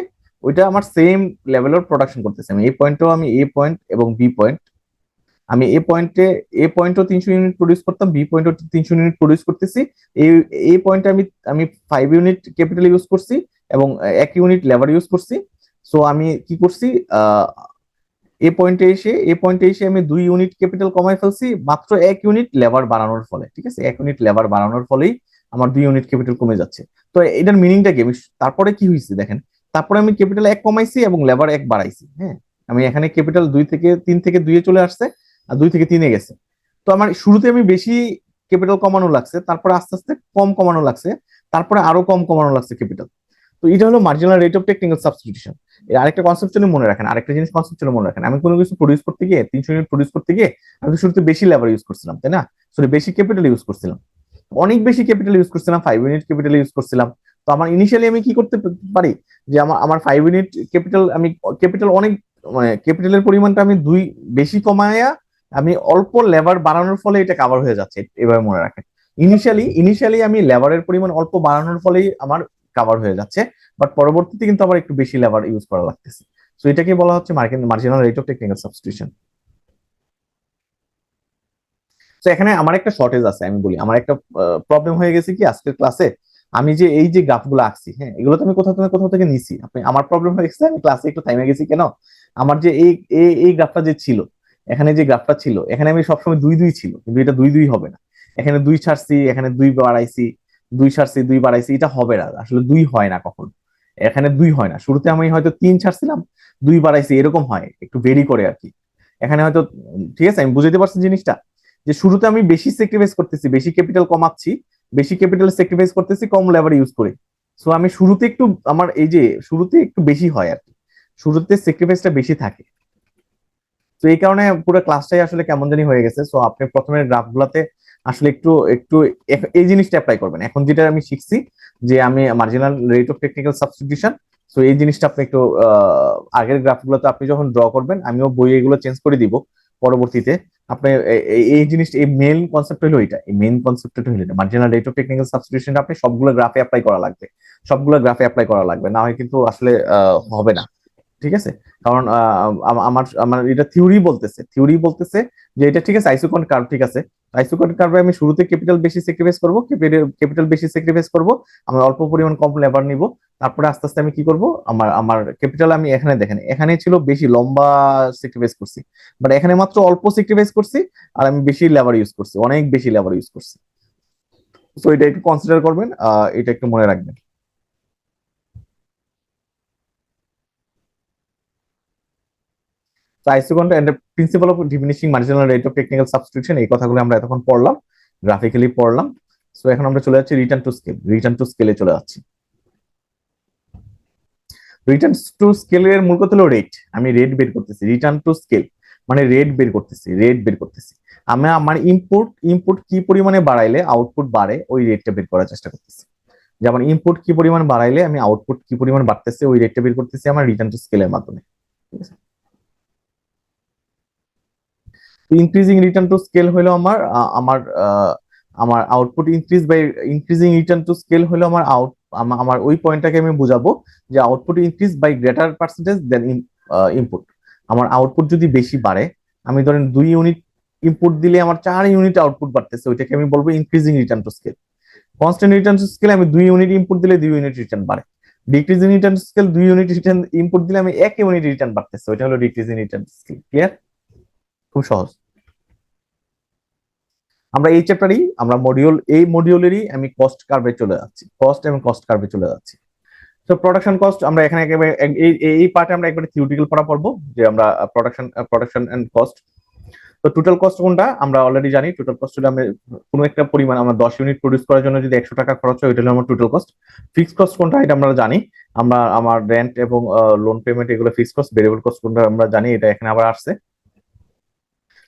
ওইটা আমার সেম লেভেলের প্রোডাকশন করতেছে। আমি এ পয়েন্ট এবং বি পয়েন্ট, আমি এ পয়েন্টও 300 ইউনিট প্রডিউস করতাম, বি পয়েন্টও 300 ইউনিট প্রডিউস করতেছি। এই এ পয়েন্টে আমি আমি 5 ইউনিট ক্যাপিটাল ইউজ করছি এবং 1 ইউনিট লেবার ইউজ করছি। সো আমি কি করছি, এ পয়েন্টে এসে আমি 2 ইউনিট ক্যাপিটাল কমাই ফেলছি মাত্র 1 ইউনিট লেবার বাড়ানোর ফলে। ঠিক আছে, 1 ইউনিট লেবার বাড়ানোর ফলেই আমার 2 ইউনিট ক্যাপিটাল কমে যাচ্ছে। তো এটার মিনিংটা কি, তারপরে কি হয়েছে দেখেন, তারপরে আমি ক্যাপিটাল 1 কমাইছি এবং লেবার 1 বাড়াইছি। হ্যাঁ, আমি এখানে ক্যাপিটাল 3 থেকে 2 চলে আসছে আর 2 থেকে 3 গেছে। তো আমার শুরুতে আমি বেশি ক্যাপিটাল কমানো লাগছে, তারপরে আস্তে আস্তে কম কমানো লাগছে, তারপরে আরো কম কমানো লাগছে ক্যাপিটাল। তো এটা হলো marginal rate of technical substitution. এর আরেকটা কনসেপচুয়ালি মনে রাখেন, আরেকটা জিনিস কনসেপচুয়ালি মনে রাখেন, আমি কোনো কিছু প্রডিউস করতে গিয়ে 300 ইউনিট প্রডিউস করতে গিয়ে আমি তো শুরুতে বেশি লেবার ইউজ করছিলাম, তাই না? সরি, বেশি ক্যাপিটাল ইউজ করছিলাম, অনেক বেশি ক্যাপিটাল ইউজ করছিলাম, 5 ইউনিট ক্যাপিটাল ইউজ করছিলাম। তো আমার ইনিশিয়ালি আমি কি করতে পারি, যে আমার আমার 5 ইউনিট ক্যাপিটাল, আমি ক্যাপিটাল অনেক, মানে ক্যাপিটালের পরিমাণটা আমি বেশি কমায়া আমি অল্প লেবার বাড়ানোর ফলে এটা কাভার হয়ে যাচ্ছে। এভাবে মনে রাখেন, ইনিশিয়ালি আমি লেবারের পরিমাণ অল্প বাড়ানোর ফলেই আমার কাভার হয়ে যাচ্ছে, বাট পরবর্তীতে কিন্তু আবার একটু বেশি লেবার ইউজ করা লাগতেছে। তো এটাকে বলা হচ্ছে marginal rate of technical substitution. তো এখানে আমার একটা শর্টেজ আছে, আমি বলি আমার একটা প্রবলেম হয়ে গেছে কি আজকের ক্লাসে, আমি যে এই যে গ্রাফগুলো আঁকছি, হ্যাঁ, এগুলো তো আমি কোথাও থেকে নিছি। আপনি, আমার প্রবলেম হয়ে গেছে আমি ক্লাসে একটু টাইমে গেছি কেন, আমার যে এই গ্রাফটা যে ছিল, এখানে যে গ্রাফটা ছিল, এখানে আমি সবসময় 2 2 ছিল, কিন্তু এটা 2 2 হবে না। এখানে 2 ছাড়ছি, এখানে 2 বাড়াইছি, 2 ছাড়ছি, 2 বাড়াইছি, এটা হবে না আসলে, 2 হয় না কখন, এখানে 2 হয় না। শুরুতে আমি হয়তো 3 ছাড়ছিলাম, 2 বাড়াইছি, এরকম হয়, একটু ভেরি করে আর কি। এখানে হয়তো ঠিক আছে, আমি বুঝতে পারছি জিনিসটা, যে শুরুতে আমি বেশি স্যাক্রিফাইস করতেছি, বেশি ক্যাপিটাল কমাচ্ছি, বেশি ক্যাপিটাল স্যাক্রিফাইস করতেছি কম লেবার ইউজ করে। সো আমি শুরুতে একটু, আমার এই যে শুরুতে একটু বেশি হয় আর কি, শুরুতে স্যাক্রিফাইসটা বেশি থাকে। তো এই কারণে পুরো ক্লাসটাই আসলে কেমন জানি হয়ে গেছে। সো আপনি প্রথমে গ্রাফগুলোতে আসলে একটু একটু এই জিনিসটা অ্যাপ্লাই করবেন। এখন যেটা আমি শিখছি, যে আমি marginal rate of technical substitution, so এই জিনিসটা আপনি একটু আগের গ্রাফগুলোতে আপনি যখন ড্র করবেন, আমিও বই এগুলো চেঞ্জ করে দিব পরবর্তীতে। আপনি এই জিনিসটা, এই মেইন কনসেপ্ট হলো এটা, এই মেইন কনসেপ্ট হলো এটা, marginal rate of technical substitution আপনি সবগুলো গ্রাফে অ্যাপ্লাই করা লাগবে, সবগুলো গ্রাফে অ্যাপ্লাই করা লাগবে, না হয় কিন্তু আসলে হবে না। ঠিক আছে, কারণ আমার আমার এটা থিওরি বলতেছে যে এটা ঠিক আছে, আইসোকন কার্ভ ঠিক আছে, আইসোকন কার্ভে আমি শুরুতে ক্যাপিটাল বেশি স্যাক্রিফাইস করব, ক্যাপিটাল বেশি স্যাক্রিফাইস করব, আমি অল্প পরিমাণ কম লেবার নিব, তারপরে আস্তে আস্তে আমি কি করব, আমার আমার ক্যাপিটাল, আমি এখানে দেখেন এখানে ছিল বেশি লম্বা স্যাক্রিফাইস করছি, বাট এখানে মাত্র অল্প স্যাক্রিফাইস করছি, আর আমি বেশি লেবার ইউজ করছি, অনেক বেশি লেবার ইউজ করছি। তো এটা একটু কনসিডার করবেন, এটা একটু মনে রাখবেন। তো isoquant and principle of diminishing marginal rate of technical substitution, এই কথাগুলো আমরা এতক্ষণ পড়লাম, গ্রাফিক্যালি পড়লাম। সো এখন আমরা চলে যাচ্ছি রিটার্ন টু স্কেলে চলে যাচ্ছি। রিটার্ন টু স্কেলের মূল কথা হলো রেট, আমি রেট বের করতেছি, রিটার্ন টু স্কেল মানে রেট বের করতেছি। আমি আমার ইনপুট কি পরিমাণে বাড়াইলে আউটপুট বাড়ে, ওই রেটটা বের করার চেষ্টা করতেছি। যেমন ইনপুট কি পরিমাণ বাড়াইলে আমি আউটপুট কি পরিমাণ বাড়তেছে, ওই রেটটা বের করতেছি আমার রিটার্ন টু স্কেলের মাধ্যমে। ঠিক আছে, ইনক্রিজিং রিটার্ন টু স্কেল হলো আমার output increasing return to scale হলো আমার ওই পয়েন্টটাকে আমি বুঝাবো যে output increase by greater percentage than input. আমার আউটপুট যদি বেশি বাড়ে, আমি ধরেন 2 ইউনিট ইনপুট দিলে আমার 4 ইউনিট আউটপুট বাড়তেছে, ওইটাকে আমি বলবো increasing return to scale. Constant return to scale আমি 2 ইউনিট ইনপুট দিলে 2 ইউনিট রিটার্ন বাড়ে। Decreasing return to scale 2 unit return input দিলে আমি 1 ইউনিট রিটার্ন বাড়তেছে, ওইটা হলো decreasing return to scale. Clear? খুব সহজ। আমরা এই চ্যাপ্টারই, আমরা মডিউলেরই আমি কস্ট এবং কস্ট কার্ভে চলে যাচ্ছি। তো প্রোডাকশন কস্ট আমরা এখানে একেবারে এই পার্টে আমরা একবারে থিওরিটিক্যাল পড়া পড়বো, যে আমরা প্রোডাকশন এন্ড কস্ট। তো টোটাল কস্ট কোনটা আমরা অলরেডি জানি, টোটাল কস্ট হলো আমরা কোনো একটা পরিমাণ, আমরা 10 ইউনিট প্রডিউস করার জন্য যদি 100 টাকা খরচ হয়, ওইটা হলো আমার টোটাল কস্ট। ফিক্সড কস্ট কোনটা এটা আমরা জানি, আমার রেন্ট এবং লোন পেমেন্ট এগুলো ফিক্সড কস্ট। ভেরিয়েবল কস্ট কোনটা আমরা জানি, এটা এখানে আবার আসছে।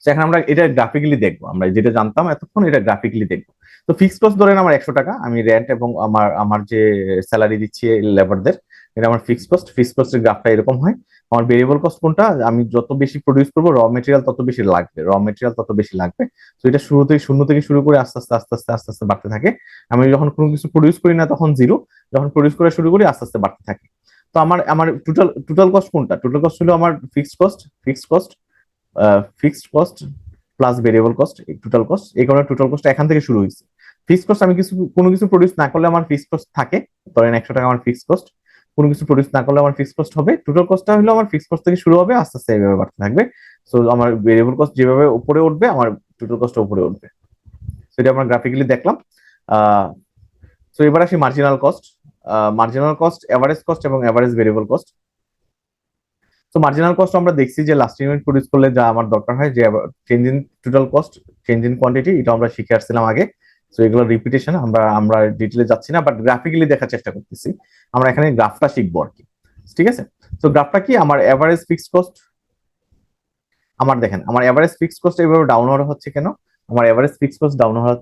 এখন আমরা এটা গ্রাফিক্যালি দেখবো, আমরা যেটা জানতাম এতক্ষণ এটা গ্রাফিক্যালি দেখবো। তো ফিক্সড কস্ট ধরেন আমার 100 টাকা, আমি রেন্ট এবং আমার যে স্যালারি দিচ্ছি লেবারদের, এটা আমার ফিক্সড কস্টের গ্রাফটা এরকম হয়। আমার ভেরিয়েবল কস্ট কোনটা, আমি যত বেশি প্রডিউস করবো র মেটেরিয়াল তত বেশি লাগবে, র মেটেরিয়াল তত বেশি লাগবে। তো এটা শুরু থেকে শূন্য থেকে শুরু করে আস্তে আস্তে আস্তে আস্তে আস্তে আস্তে বাড়তে থাকে। আমি যখন কোনো কিছু প্রডিউস করি না তখন জিরো, যখন প্রডিউস করা শুরু করি আস্তে আস্তে বাড়তে থাকে। তো আমার আমার টোটাল টোটাল কস্ট কোনটা, টোটাল কস্ট হলো আমার fixed cost plus variable cost, total cost. এই কারণে টোটাল কস্ট এখান থেকে শুরু হয়েছে। ফিক্সড কস্ট আমি কোনো কিছু প্রডিউস না করলে আমার ফিক্সড কস্ট থাকে, ধরেন 100 টাকা আমার ফিক্সড কস্ট, কোনো কিছু প্রডিউস না করলে আমার ফিক্সড কস্ট হবে। টোটাল কস্টটা হলো আমার ফিক্সড কস্ট থেকে শুরু হবে, আস্তে আস্তে এইভাবে বাড়তে থাকবে। সো আমার ভেরিয়েবল কস্ট যেভাবে উপরে উঠবে আমার টোটাল কস্ট উপরে উঠবে। সেটা আমরা গ্রাফিক্যালি দেখলাম। আহ তো এবার আসি marginal cost. Marginal cost, average cost এবং এভারেজ ভেরিয়েবল কস্ট। তো মার্জিনাল কস্ট আমরা দেখছি যে লাস্ট ইউনিট প্রডিউস করলে যা আমার দরকার হয়, যে change in total cost, change in quantity, এটা আমরা শিখে আসছিলাম আগে। তো এগুলো রিপিটেশন, আমরা আমরা ডিটেলে যাচ্ছি না, বাট গ্রাফিক্যালি দেখার চেষ্টা করতেছি। আমরা এখানে গ্রাফটা শিখবো আর কি, ঠিক আছে। তো গ্রাফটা কি, আমার এভারেজ ফিক্সড কস্ট, আমার দেখেন আমার এভারেজ ফিক্সড কস্ট এইভাবে ডাউন হওয়া হচ্ছে কেন, আমার এভারেজ ফিক্সড কস্ট ডাউন হওয়া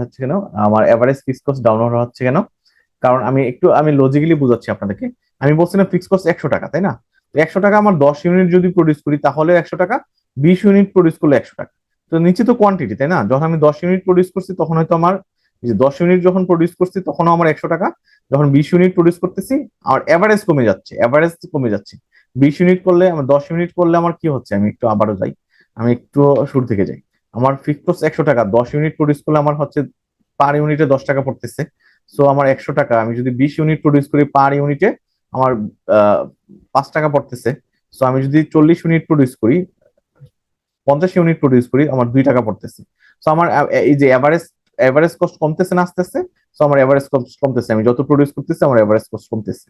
হচ্ছে কেন, আমার এভারেজ ফিক্সড কস্ট ডাউন হওয়া হচ্ছে কেন? কারণ আমি লজিক্যালি বুঝাচ্ছি আপনাদেরকে। আমি বলছিলাম ফিক্সড কস্ট 100 টাকা, তাই না? 100 টাকা আমার 10 ইউনিট যদি প্রডিউস করি তাহলে 100 টাকা, 20 ইউনিট প্রডিউস করলে 100 টাকা। তো নিচে তো কোয়ান্টিটি, তাই না? যখন আমি 10 ইউনিট প্রডিউস করছি তখন হয়তো আমার, যে 10 ইউনিট যখন প্রডিউস করছি তখনও আমার 100 টাকা, যখন 20 ইউনিট প্রডিউস করতেছি আমার এভারেজ কমে যাচ্ছে, এভারেজ কমে যাচ্ছে। 20 ইউনিট করলে আমার, 10 ইউনিট করলে আমার কি হচ্ছে, আমি একটু আবারও যাই, আমি একটু শুরু থেকে যাই। আমার ফিক্সড কস্ট 100 টাকা, 10 ইউনিট প্রডিউস করলে আমার হচ্ছে পার ইউনিটে 10 টাকা পড়তেছে। সো আমার 100 টাকা, আমি যদি 20 ইউনিট প্রডিউস করি পার ইউনিটে আমার 5 টাকা পড়তেছে। সো আমি যদি 40 ইউনিট প্রডিউস করি, 50 ইউনিট প্রডিউস করি, আমার 2 টাকা পড়তেছে। সো আমার এই যে এভারেজ এভারেজ কস্ট কমতেছে না আস্তে আস্তে। সো আমার এভারেজ কস্ট কমতেছে, আমি যত প্রডিউস করতেছি আমার এভারেজ কস্ট কমতেছে।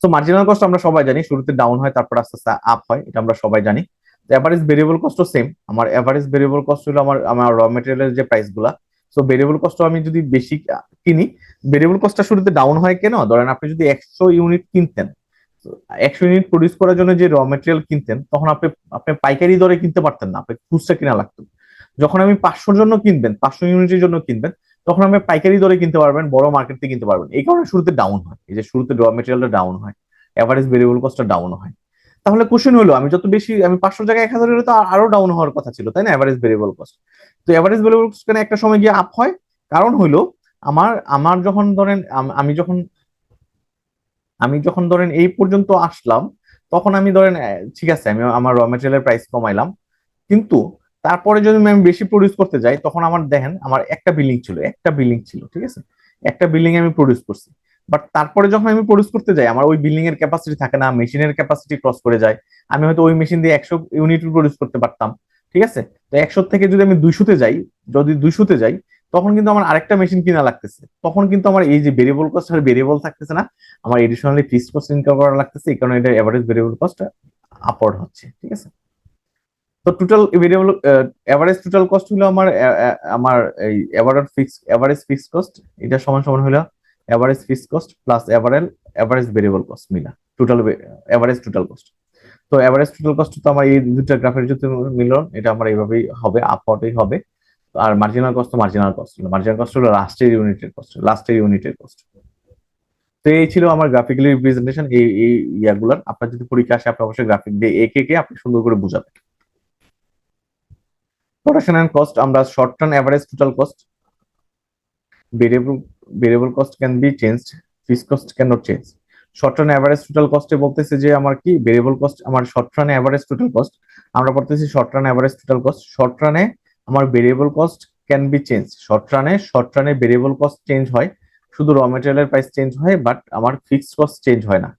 সো মার্জিনাল কস্ট আমরা সবাই জানি শুরুতে ডাউন হয় তারপর আস্তে আস্তে আপ হয়, এটা আমরা সবাই জানি। এভারেজ ভেরিয়েবল কস্টও সেম, আমার এভারেজ ভেরিয়েবল কস্ট হলো আমার আমার র মেটেরিয়ালের যে প্রাইস গুলা। সো ভেরিয়েবল কস্ট আমি যদি বেশি কিনি, ভেরিয়েবল কস্টটা শুরুতে ডাউন হয় কেন, ধরেন আপনি যদি 100 ইউনিট কিনতেন, 100 ইউনিট প্রডিউস করার জন্য যে র মেটেরিয়াল কিনতেন তখন আপনি আপনি পাইকারি দরে কিনতে পারতেন না, আপনাকে খুচরা কিনা লাগতো। যখন আমি 500-র জন্য কিনবেন, 500 ইউনিটের জন্য কিনবেন, তখন আপনি পাইকারি দরে কিনতে পারবেন, বড় মার্কেট থেকে কিনতে পারবেন। এই কারণে শুরুতে ডাউন হয়, এই যে শুরুতে র মেটেরিয়ালটা ডাউন হয়, এভারেজ ভেরিয়েবল কস্টটা ডাউন হয়। তাহলে কোশ্চেন হলো, আমি যত বেশি, আমি 500 জায়গায় 1000 হলে তো আরো ডাউন হওয়ার কথা ছিল, তাই না? Average variable cost. তো এভারেজ ভেরিয়েবল কস্ট কেন একটা সময় গিয়ে আপ হয়? কারণ হলো আমার আমার যখন ধরেন আমি যখন ধরেন এই পর্যন্ত আসলাম, তখন আমি ধরেন ঠিক আছে আমি আমার র মেটেরিয়ালের প্রাইস কমাইলাম, কিন্তু তারপরে যদি আমি বেশি প্রডিউস করতে যাই তখন আমার দেখেন আমার একটা বিল্ডিং ছিল, ঠিক আছে, একটা বিল্ডিং আমি প্রডিউস করছি। বাট তারপরে যখন আমি প্রডিউস করতে যাই আমার ওই বিল্ডিং এর ক্যাপাসিটি থাকে না, মেশিনের ক্যাপাসিটি ক্রস করে যায়। আমি হয়তো ওই মেশিন দিয়ে 100 ইউনিট প্রডিউস করতে পারতাম, ঠিক আছে। তো 100 থেকে যদি আমি 200-তে যাই, যদি 200-তে যাই, তখন কিন্তু আমার আরেকটা মেশিন কিনা লাগতেছে, তখন কিন্তু আমার এই যে ভেরিয়েবল কস্ট আর ভেরিয়েবল থাকতেছে না, আমার এডিশনালি ফিক্সড কস্ট ইনকাম করা লাগতেছে। এই কারণে এটা এভারেজ ভেরিয়েবল কস্ট আপওয়ার্ড হচ্ছে, ঠিক আছে। তো total variable average total cost হলো আমার আমার এই এভারেজ ফিক্সড কস্ট, এটা সমান সমান হলো average fixed cost plus average variable cost মিলা টোটাল এভারেজ টোটাল কস্ট। তো এভারেজ টোটাল কস্ট তো আমার এই দুটো গ্রাফের যদি মিলন, এটা আমার এইভাবেই হবে, আপওয়ার্ডই হবে। আর মার্জিনাল কস্ট হলো লাস্টের ইউনিটের কস্ট। তো এই ছিল আমার গ্রাফিক্যালি রিপ্রেজেন্টেশন এই এই ইয়াগুলার। আপনার যদি পরীক্ষা আসে আপনি অবশ্যই গ্রাফিক দিয়ে একে কে আপনি সুন্দর করে বুঝাবেন। প্রোডাকশন এন্ড কস্ট, আমরা short term average total cost, variable variable cost can be changed, fixed cost can not change. Short term average total কস্টে বলতেছে যে আমার কি ভেরিয়েবল কস্ট, আমার শর্ট রানে এভারেজ টোটাল কস্ট, আমরা পড়তেছি short run average total cost. Short রানে আমার variable cost can be change, short রানে ভেরিয়েবল কস্ট চেঞ্জ হয়, শুধু র মেটেরিয়ালের প্রাইস চেঞ্জ হয়, বাট আমার ফিক্সড কস্ট চেঞ্জ হয় না।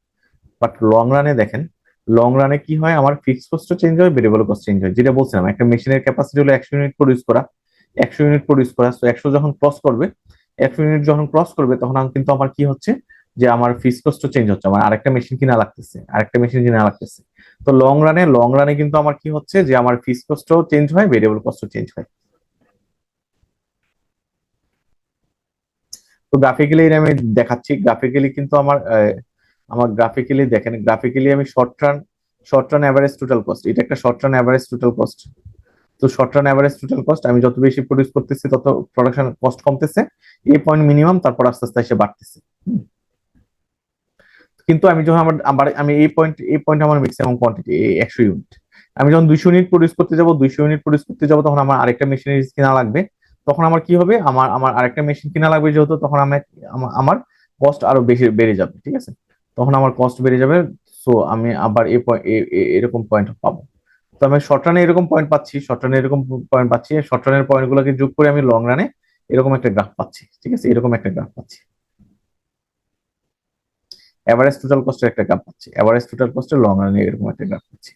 বাট লং রানে দেখেন, লং রানে কি হয়, আমার ফিক্সড কস্টও চেঞ্জ হয়, ভেরিয়েবল কস্ট চেঞ্জ হয়। যেটা বলছিলাম, একটা মেশিনের ক্যাপাসিটি হলো 100 ইউনিট প্রডিউস করা, 100 ইউনিট প্রডিউস করা। তো 100 যখন ক্রস করবে, 100 ইউনিট যখন ক্রস করবে তখন কিন্তু আমার কি হচ্ছে, যে আমার ফিক্সড কস্টও চেঞ্জ হচ্ছে, আমার আরেকটা মেশিন কিনা লাগতেছে। তো লং রানে কিন্তু আমার কি হচ্ছে, যে আমার ফিক্সড কস্টও চেঞ্জ হয়, ভেরিয়েবল কস্টও চেঞ্জ হয়। তো গ্রাফিক্যালি আমি দেখাচ্ছি, গ্রাফিক্যালি কিন্তু আমার গ্রাফিক্যালি দেখেন, গ্রাফিক্যালি আমি short run average total cost, এটা একটা short run average total cost. তো short run average total cost, আমি যত বেশি প্রডিউস করতেছি তত প্রোডাকশন কস্ট কমতেছে, এই পয়েন্ট মিনিমাম, তারপর আস্তে আস্তে এসে বাড়তেছে। কিন্তু আমি যখন আমি এই পয়েন্ট আমার ম্যাক্সিমাম কোয়ান্টিটি 100 ইউনিট, আমি যখন 200 ইউনিট প্রডিউস করতে যাব, 200 ইউনিট প্রডিউস করতে যাব, তখন আমার আরেকটা মেশিনারি কিনা লাগবে। তখন আমার কি হবে, আমার আমার আরেকটা মেশিন কিনা লাগবে যেহেতু, তখন আমার কস্ট আরো বেশি বেড়ে যাবে, ঠিক আছে? তখন আমার কস্ট বেড়ে যাবে। সো আমি আবার এই এরকম পয়েন্ট পাবো। তো আমি শর্ট রানে এরকম পয়েন্ট পাচ্ছি, শর্ট রানে এরকম পয়েন্ট পাচ্ছি, শর্ট রানের পয়েন্ট গুলোকে যোগ করে আমি লং রানে এরকম একটা গ্রাফ পাচ্ছি, ঠিক আছে? এরকম একটা গ্রাফ পাচ্ছি, এভারেজ টোটাল কস্টের একটা গ্রাফ পাচ্ছি, এভারেজ টোটাল কস্টের লং রানে এরকম একটা গ্রাফ পাচ্ছি।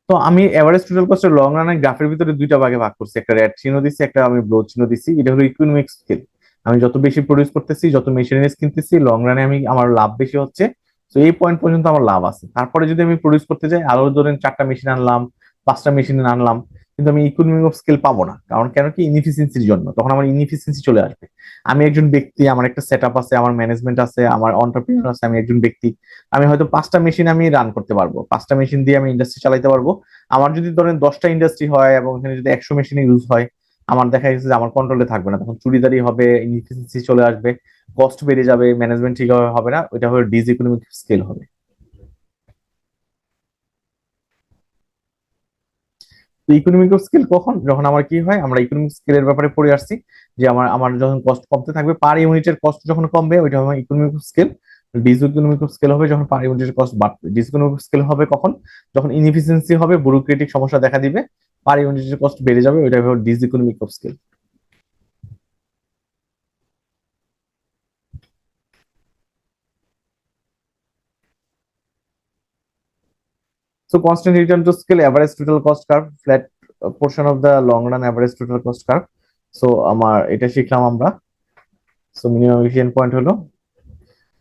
তো আমি এভারেজ টোটাল কস্টের লং রানের গ্রাফের ভিতরে দুইটা ভাগে ভাগ করছি, একটা রেড চিহ্ন দিচ্ছি, একটা আমি ব্লু চিহ্ন দিচ্ছি। এটা হলো ইকোনমিক স্কেল। আমি যত বেশি প্রডিউস করতেছি, যত মেশিনারিজ কিনতেছি, লং রানে আমার লাভ বেশি হচ্ছে। তো এই পয়েন্ট পর্যন্ত আমার লাভ আছে। তারপরে যদি আমি প্রডিউস করতে যাই, আরো ধরেন 4টা মেশিন আনলাম, 5টা মেশিন আনলাম, কিন্তু আমি ইকোনমিক অফ স্কেল পাবো না। কারণ কেন কি, ইনএফিসিয়েন্সির জন্য। তখন আমার ইনএফিসিয়েন্সি চলে আসবে। আমি একজন ব্যক্তি, আমার একটা সেট আপ আছে, আমার ম্যানেজমেন্ট আছে, আমার অন্টারপ্রিনার আছে, আমি একজন ব্যক্তি। আমি হয়তো 5টা মেশিন আমি রান করতে পারবো, 5টা মেশিন দিয়ে আমি ইন্ডাস্ট্রি চালাতে পারবো। আমার যদি ধরেন 10টা ইন্ডাস্ট্রি হয় এবং এখানে যদি 100 মেশিন ইউজ হয়, আমার দেখা গেছে যে আমার কন্ট্রোলে থাকবে না, তখন চুরিদারি হবে, ইনএফিসিয়েন্সি চলে আসবে, কস্ট বেড়ে যাবে, ম্যানেজমেন্ট ঠিকভাবে হবে না, ওইটা হবে ডিস ইকোনমিক স্কেল হবে। তো ইকোনমিক স্কেল কখন, যখন আমার কি হয়, আমরা ইকোনমিক স্কেলের ব্যাপারে পড়ে আসছি, যে আমার আমার যখন কস্ট কমতে থাকবে, পার ইউনিটের কস্ট যখন কমবে, ওইটা হবে economic scale. Diseconomic scale হবে যখন পার ইউনিটের কস্ট বাড়বে। ডিস ইকোনমিক স্কেল হবে কখন, যখন ইনএফিসিয়েন্সি হবে, ব্যুরোক্রেটিক সমস্যা দেখা দিবে, পার ইউনিটের কস্ট বেড়ে যাবে, ওইটা হবে diseconomic scale. So constant return to scale, average total cost curve, flat portion of the long run average total cost curve. So আমার এটা শিখলাম আমরা। সো মিনিমাম এফিশিয়েন্ট পয়েন্ট হলো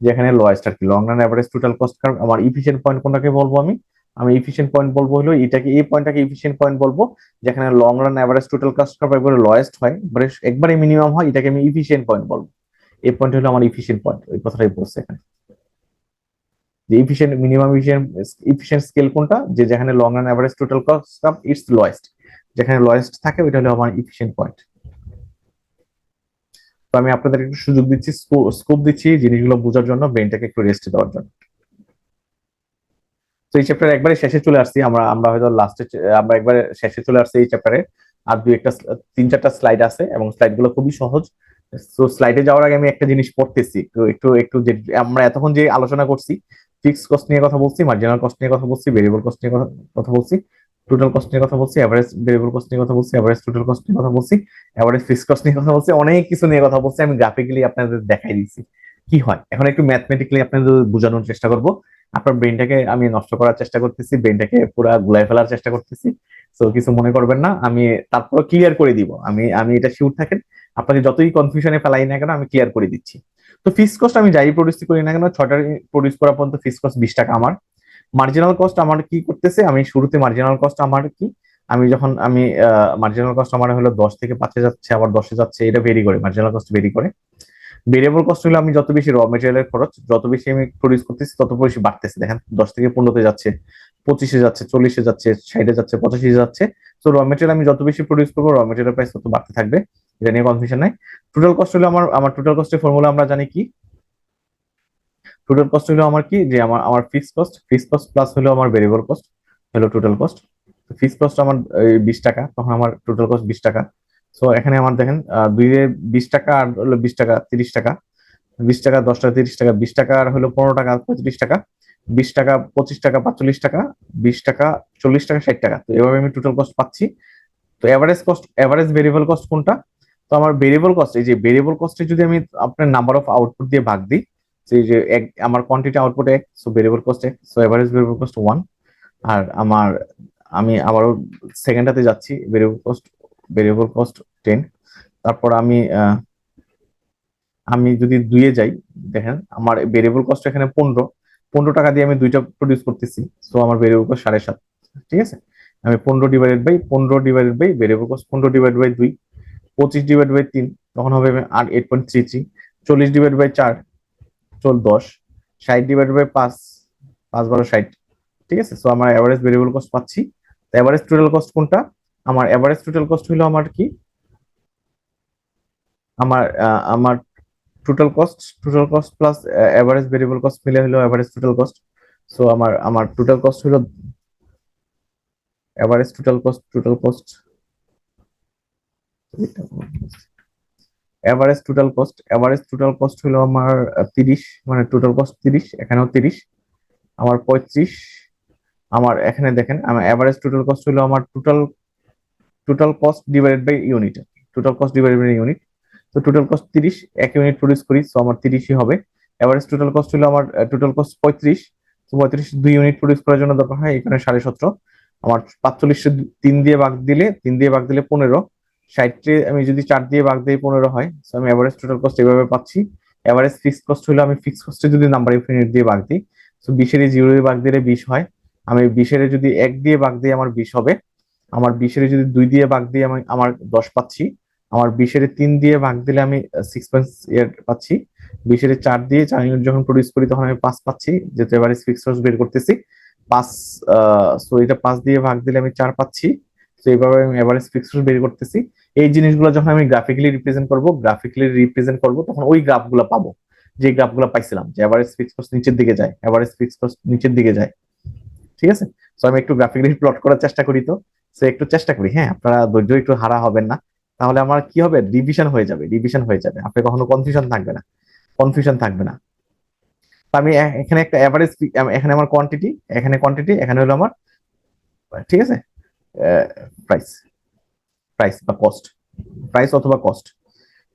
যেখানে লোয়েস্ট আর কি, long run average total cost curve. আমার efficient point কোনটাকে বলবো, আমি আমি ইফিশিয়েন্ট পয়েন্ট বলবো হলো এটাকে, এই পয়েন্টটাকে ইফিশিয়েন্ট পয়েন্ট বলবো, যেখানে long run average total cost curve একবারে লোয়েস্ট হয়, একবারে মিনিমাম হয়, এটাকে আমি ইফিশিয়েন্ট পয়েন্ট বলবো। এই পয়েন্ট হলো আমার ইফিশিয়েন্ট পয়েন্ট, ওই কথাটাই বলছে এখানে, যে ইফিশিয়েন্ট মিনিমাম ইফিশিয়েন্ট স্কেল কোনটা, যে যেখানে long run average total cost curve it's lowest, যেখানে লোয়েস্ট থাকে ওইটা হলো আমার ইফিশিয়েন্ট পয়েন্ট। তো আমি আপনাদের একটু সুযোগ দিচ্ছি, স্কোপ দিচ্ছি জিনিসগুলো বোঝার জন্য, ব্রেনটাকে একটু রেস্ট দেওয়ার জন্য। তো এই চ্যাপ্টার একবারে শেষে চলে আসছি আমরা আমরা হয়তো লাস্টে, আমরা একবারে শেষে চলে আসছি এই চ্যাপ্টারে। আর দুই একটা 3-4টা স্লাইড আছে এবং স্লাইড গুলো খুবই সহজ। তো স্লাইডে যাওয়ার আগে আমি একটা জিনিস পড়তেছি, একটু একটু একটু যে আমরা এতক্ষণ যে আলোচনা করছি, ফিক্সড কস্ট নিয়ে কথা বলছি, মার্জিনাল কস্ট নিয়ে কথা বলছি, ভেরিয়েবল কস্ট নিয়ে কথা বলছি, টোটাল কস্ট নিয়ে কথা বলছি, এভারেজ ভেরিয়েবল কস্ট নিয়ে কথা বলছি, এভারেজ টোটাল কস্ট নিয়ে কথা বলছি, এভারেজ ফিক্সড কস্ট নিয়ে কথা বলছি, অনেক কিছু নিয়ে কথা বলছি। আমি গ্রাফিক্যালি আপনাদের দেখাই দিচ্ছি কি হয়। এখন একটু ম্যাথমেটিক্যালি আপনাদের বোঝানোর চেষ্টা করব। আপনার ব্রেনটাকে আমি নষ্ট করার চেষ্টা করতেছি, ব্রেনটাকে পুরো গুলাই ফেলার চেষ্টা করতেছি। তো কিছু মনে করবেন না, আমি তারপর ক্লিয়ার করে দিব। আমি আমি এটা শিওর থাকেন, আপনাকে যতই কনফিউশনে ফেলাই না কেন, আমি ক্লিয়ার করে দিচ্ছি। তো ফিক্সড কস্ট আমি যাই প্রডিউস করি না কেন, 6টা প্রডিউস করা পর্যন্ত ফিক্সড কস্ট 20 টাকা আমার। মার্জিনাল কস্ট আমার কি করতেছে, আমি শুরুতে মার্জিনাল কস্ট আমার কি, আমি যখন আমি মার্জিনাল কস্ট আমার হলো 10 থেকে 5-এ যাচ্ছে, আবার 10-এ যাচ্ছে, এটা ভেরি করে, মার্জিনাল কস্ট ভেরি করে। ভেরিয়েবল কস্ট হলো আমি যত বেশি র মেটেরিয়ালের খরচ, যত বেশি আমি প্রডিউস করতেছি, তত বেশি বাড়তেছে। দেখেন 10 থেকে 15-তে যাচ্ছে, 25-এ যাচ্ছে, 40-এ যাচ্ছে, 60-এ যাচ্ছে, 85-এ যাচ্ছে। তো র মেটেরিয়াল আমি যত বেশি প্রডিউস করবো, র মেটেরিয়াল প্রাইস তত বাড়তে থাকবে। এটা নিয়ে কনফিউশন নাই। টোটাল কস্ট হলো আমার আমার টোটাল কস্টের ফর্মুলা আমরা জানি কি, টোটাল কস্ট হলো আমার কি, যে আমার আমার ফিক্সড কস্ট প্লাস হলো আমার ভেরিয়েবল কস্ট হলো টোটাল কস্ট। ফিক্সড কস্ট আমার 20 টাকা, তখন আমার টোটাল কস্ট 20 টাকা। সো এখানে আমার দেখেন 2-এ 20 টাকা আর হলো 20 টাকা 30 টাকা, 20 টাকা 10 টাকা 30 টাকা, 20 টাকা আর হলো 15 টাকা 35 টাকা, 20 টাকা 25 টাকা 45 টাকা, 20 টাকা 40 টাকা 60 টাকা। তো এভাবে আমি টোটাল কস্ট পাচ্ছি। তো এভারেজ ভেরিয়েবল কস্ট কোনটা, তো আমার ভেরিয়েবল কস্ট, এই যে ভেরিয়েবল কস্টে যদি আমি আপনার নাম্বার অফ আউটপুট দিয়ে ভাগ দিই, সেই যে আমার কোয়ান্টিটি আউটপুট এক, সো ভেরিয়েবল কস্ট এক, সো এভারেজ ভেরিয়েবল কস্ট 1। আর আমি আবারও সেকেন্ডটাতে যাচ্ছি, ভেরিয়েবল কস্ট 10। তারপর আমি যদি 2-এ যাই, দেখেন আমার ভেরিয়েবল কস্ট এখানে 15 টাকা দিয়ে আমি দুইটা প্রডিউস করতেছি, সো আমার ভেরিয়েবল কস্ট 7.5। ঠিক আছে, আমি 15 divided by variable cost 15 divide by 2, 25 divide by 3, তখন হবে আর 8.33। 40 ডিভাইড বাই 4, 10। 60 divide by 5, 5 12 60। ঠিক আছে, সো আমার এভারেজ ভেরিয়েবল কস্ট পাচ্ছি। এভারেজ টোটাল কস্ট কোনটা, আমার এভারেজ টোটাল কস্ট হলো আমার কি, আমার total cost plus average variable cost মিলে হলো এভারেজ টোটাল কস্ট। সো আমার আমার টোটাল কস্ট হলো average total cost average total cost হলো আমার 30, মানে টোটাল কস্ট 30, এখানেও 30, আমার 35। আমার এখানে দেখেন আমার এভারেজ টোটাল কস্ট হলো আমার total cost divided by unit, তো টোটাল কস্ট 30, এক ইউনিট প্রডিউস করি, সো আমার 30ই হবে। এভারেজ টোটাল কস্ট হলো আমার টোটাল কস্ট 35, তো 35 দুই ইউনিট প্রডিউস করার জন্য দরকার হয় এখানে 17.5। আমার 45 3 দিয়ে ভাগ দিলে 15, 60 আমি যদি 4 দিয়ে ভাগ দিই 15 হয়, সো আমি এভারেজ টোটাল কস্ট এভাবে পাচ্ছি। এভারেজ ফিক্সড কস্ট হলো আমি ফিক্সড কস্টে যদি নাম্বার অফ ইউনিট দিয়ে ভাগ দিই, সো 20 0 দিয়ে ভাগ দিলে 20 হয়। আমি 20 যদি 1 দিয়ে ভাগ দিই আমার 20 হবে। আমার 20 যদি 2 দিয়ে ভাগ দিই আমি আমার 10 পাচ্ছি। আমার 20 3 দিয়ে ভাগ দিলে আমি 6 পাচ্ছি। 20 4 দিয়ে 4 ইউনিট যখন প্রডিউস করি তখন আমি 5 পাচ্ছি, যেহেতু এভারেজ ফিক্সড কস্ট বের করতেছি। 5, সো এটা 5 দিয়ে ভাগ দিলে আমি 4 পাচ্ছি। তো এইভাবে আমি এভারেজ ফিক্সড কস্ট বের করতেছি। এই জিনিসগুলো যখন আমি গ্রাফিক্যালি রিপ্রেজেন্ট করব তখন ওই গ্রাফগুলো পাবো, যে গ্রাফগুলো পাইছিলাম যে এভারেজ ফিক্সড কস্ট নিচের দিকে যায়, এভারেজ ফিক্সড কস্ট নিচের দিকে যায়। ঠিক আছে, তো আমি একটু গ্রাফিক্যালি প্লট করার চেষ্টা করি, তো সে একটু চেষ্টা করি, হ্যাঁ আপনারা ধৈর্য একটু হারা হবেন না, তাহলে আমার কি হবে, রিভিশন হয়ে যাবে, আপনি কখনো কনফিউশন থাকবে না। তো আমি এখানে একটা এভারেজ, এখানে আমার কোয়ান্টিটি, এখানে হলো আমার, ঠিক আছে, প্রাইস প্রাইস বা কস্ট, প্রাইস অথবা কস্ট।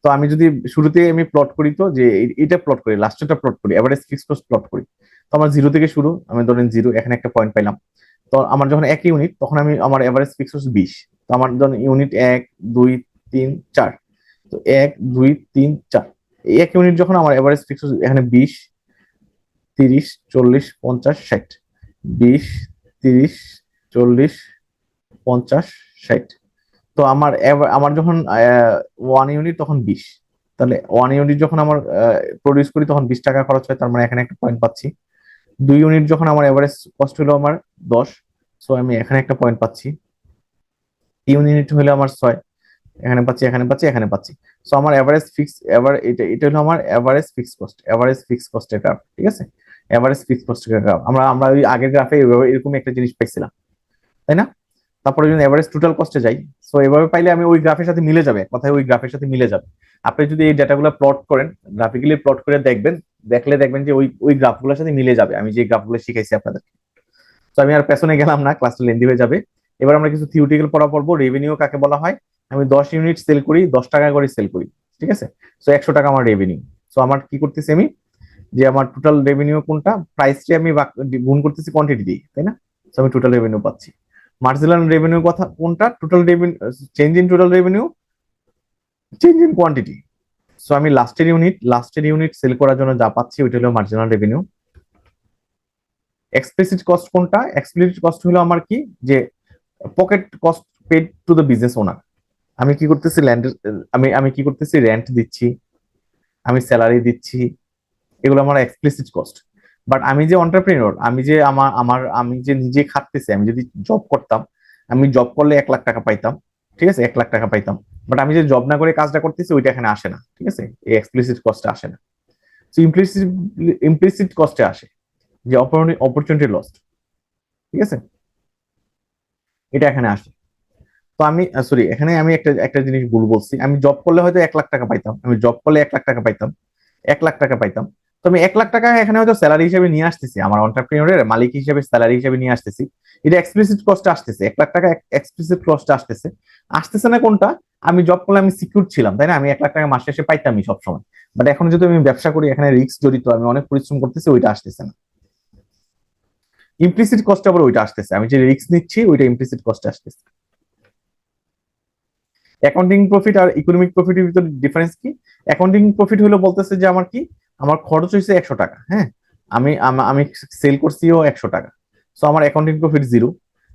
তো আমি যদি শুরুতে আমি প্লট করি, তো যে এটা প্লট করি, লাস্টেরটা প্লট করি, এভারেজ ফিক্সড কস্ট প্লট করি, তো আমার 0 থেকে শুরু, আমি ধরেন 0, এখানে একটা পয়েন্ট পাইলাম। তো আমার যখন 1 ইউনিট, তখন আমি আমার এভারেজ ফিক্সড কস্ট 20। তো আমার যখন ইউনিট 1 2 3 4, তো 1 2 3 4, এই 1 ইউনিট যখন আমার এভারেজ ফিক্সড কস্ট এখানে 20 30 40 50 60, 20 30 40 50 60। তো আমার যখন 1 ইউনিট তখন 20, তাহলে 1 ইউনিট যখন আমার প্রডিউস করি তখন 20 টাকা খরচ হয়, তার মানে এখানে একটা পয়েন্ট পাচ্ছি। 2 ইউনিট যখন আমার এভারেজ কস্ট হলো আমার 10, সো আমি এখানে একটা পয়েন্ট পাচ্ছি। 3 ইউনিট হলে আমার 6, এখানে পাচ্ছি। সো আমার এভারেজ ফিক্স, এটা হলো আমার এভারেজ ফিক্স কস্টের গ্রাফ, ঠিক আছে, এভারেজ ফিক্স কস্টের গ্রাফ। আমরা আমরা ওই আগের গ্রাফে এরকম একটা জিনিস পেয়েছিলাম, তাই না? তারপরে যদি এভারেজ টোটাল কস্টে যাই, সো এভাবে পাইলে আমি ওই গ্রাফের সাথে মিলে যাবে, কথায় ওই গ্রাফের সাথে মিলে যাবে। আপনি যদি এই ডেটাগুলো প্লট করেন, গ্রাফিক্যালি প্লট করে দেখবেন যে ওই ওই গ্রাফগুলোর সাথে মিলে যাবে আমি যে গ্রাফগুলো শিখাইছি আপনাদের। তো আমি আর পেছনে গেলাম না, ক্লাসটা লেন্দি হয়ে যাবে। এবার আমরা কিছু থিওরিটিক্যাল পড়া পড়বো। রেভিনিউ কাকে বলা হয়? আমি 10 ইউনিট সেল করি, 10 টাকা করে সেল করি, ঠিক আছে, সো 100 টাকা আমার রেভিনিউ। সো আমার কি করতেছি আমি, যে আমার টোটাল রেভিনিউ কোনটা, প্রাইসটি আমি গুণ করতেছি কোয়ান্টিটি দিয়ে, তাই না? তো আমি টোটাল রেভিনিউ পাচ্ছি। মার্জিনাল রেভিনিউ কথা কোনটা, total revenue, change in total revenue, change in quantity. So আমি লাস্টের ইউনিট সেল করার জন্য যা পাচ্ছি ওইটা হলো মার্জিনাল রেভিনিউ। এক্সপ্লিসিট কস্ট কোনটা? এক্সপ্লিসিট কস্ট হলো আমার কি, যে pocket cost paid to the business owner. আমি কি করতেছি, আমি কি করতেছি, রেন্ট দিচ্ছি, আমি স্যালারি দিচ্ছি, এগুলো আমার এক্সপ্লিসিট কস্ট। বাট আমি যে অন্টারপ্রেনিয়র, আমি যে নিজে খাটতেছি, আমি যদি জব করতাম, আমি জব করলে 1 লাখ টাকা পাইতাম, ঠিক আছে, 1 লাখ টাকা পাইতাম। বাট আমি যে জব না করে কাজটা করতেছি ওইটা এখানে আসে না, ঠিক আছে, এই এক্সপ্লিসিট কস্টে আসে না। তো ইমপ্লিসিট কস্টে আসে, যে অপরচুনিটি লস্ট, ঠিক আছে, এটা এখানে আসে। তো আমি সরি, এখানে আমি একটা একটা জিনিস ভুল বলছি, আমি জব করলে হয়তো 1 লাখ টাকা পাইতাম, আমি জব করলে 1 লাখ টাকা পাইতাম, 1 লাখ টাকা পাইতাম। তো আমি 1 লাখ টাকা এখানে হয়তো স্যালারি হিসেবে নিয়ে আসতেছি, আমার অন্টারপ্রিনিয়রের মালিক হিসেবে স্যালারি হিসেবে নিয়ে আসতেছি, এটা এক্সপ্লিসিট কস্ট আসতেছে, 1 লাখ টাকা এক্সপ্লিসিট কস্ট আসতেছে। আসতেছে না কোনটা, আমি জব করলে আমি সিকিউর ছিলাম, তাই না, আমি 1 লাখ টাকা মাস শেষে পাইতামই সবসময়। বাট এখন যদি আমি ব্যবসা করি, এখানে রিস্ক জড়িত, আমি অনেক পরিশ্রম করতেছি, ওইটা আসতেছে না। ইমপ্লিসিট কস্ট আবার ওইটা আসতেছে, আমি যে রিস্ক নিচ্ছি ওইটা ইমপ্লিসিট কস্ট আসতেছে। অ্যাকাউন্টিং প্রফিট আর ইকোনমিক প্রফিটের ভিতরে ডিফারেন্স কি? অ্যাকাউন্টিং প্রফিট হলো বলতেছে যে আমার কি, আমার খরচ হয়েছে 100 টাকা, হ্যাঁ, আমি সেল করছিও 100 টাকা, সো আমার অ্যাকাউন্টিং প্রফিট 0।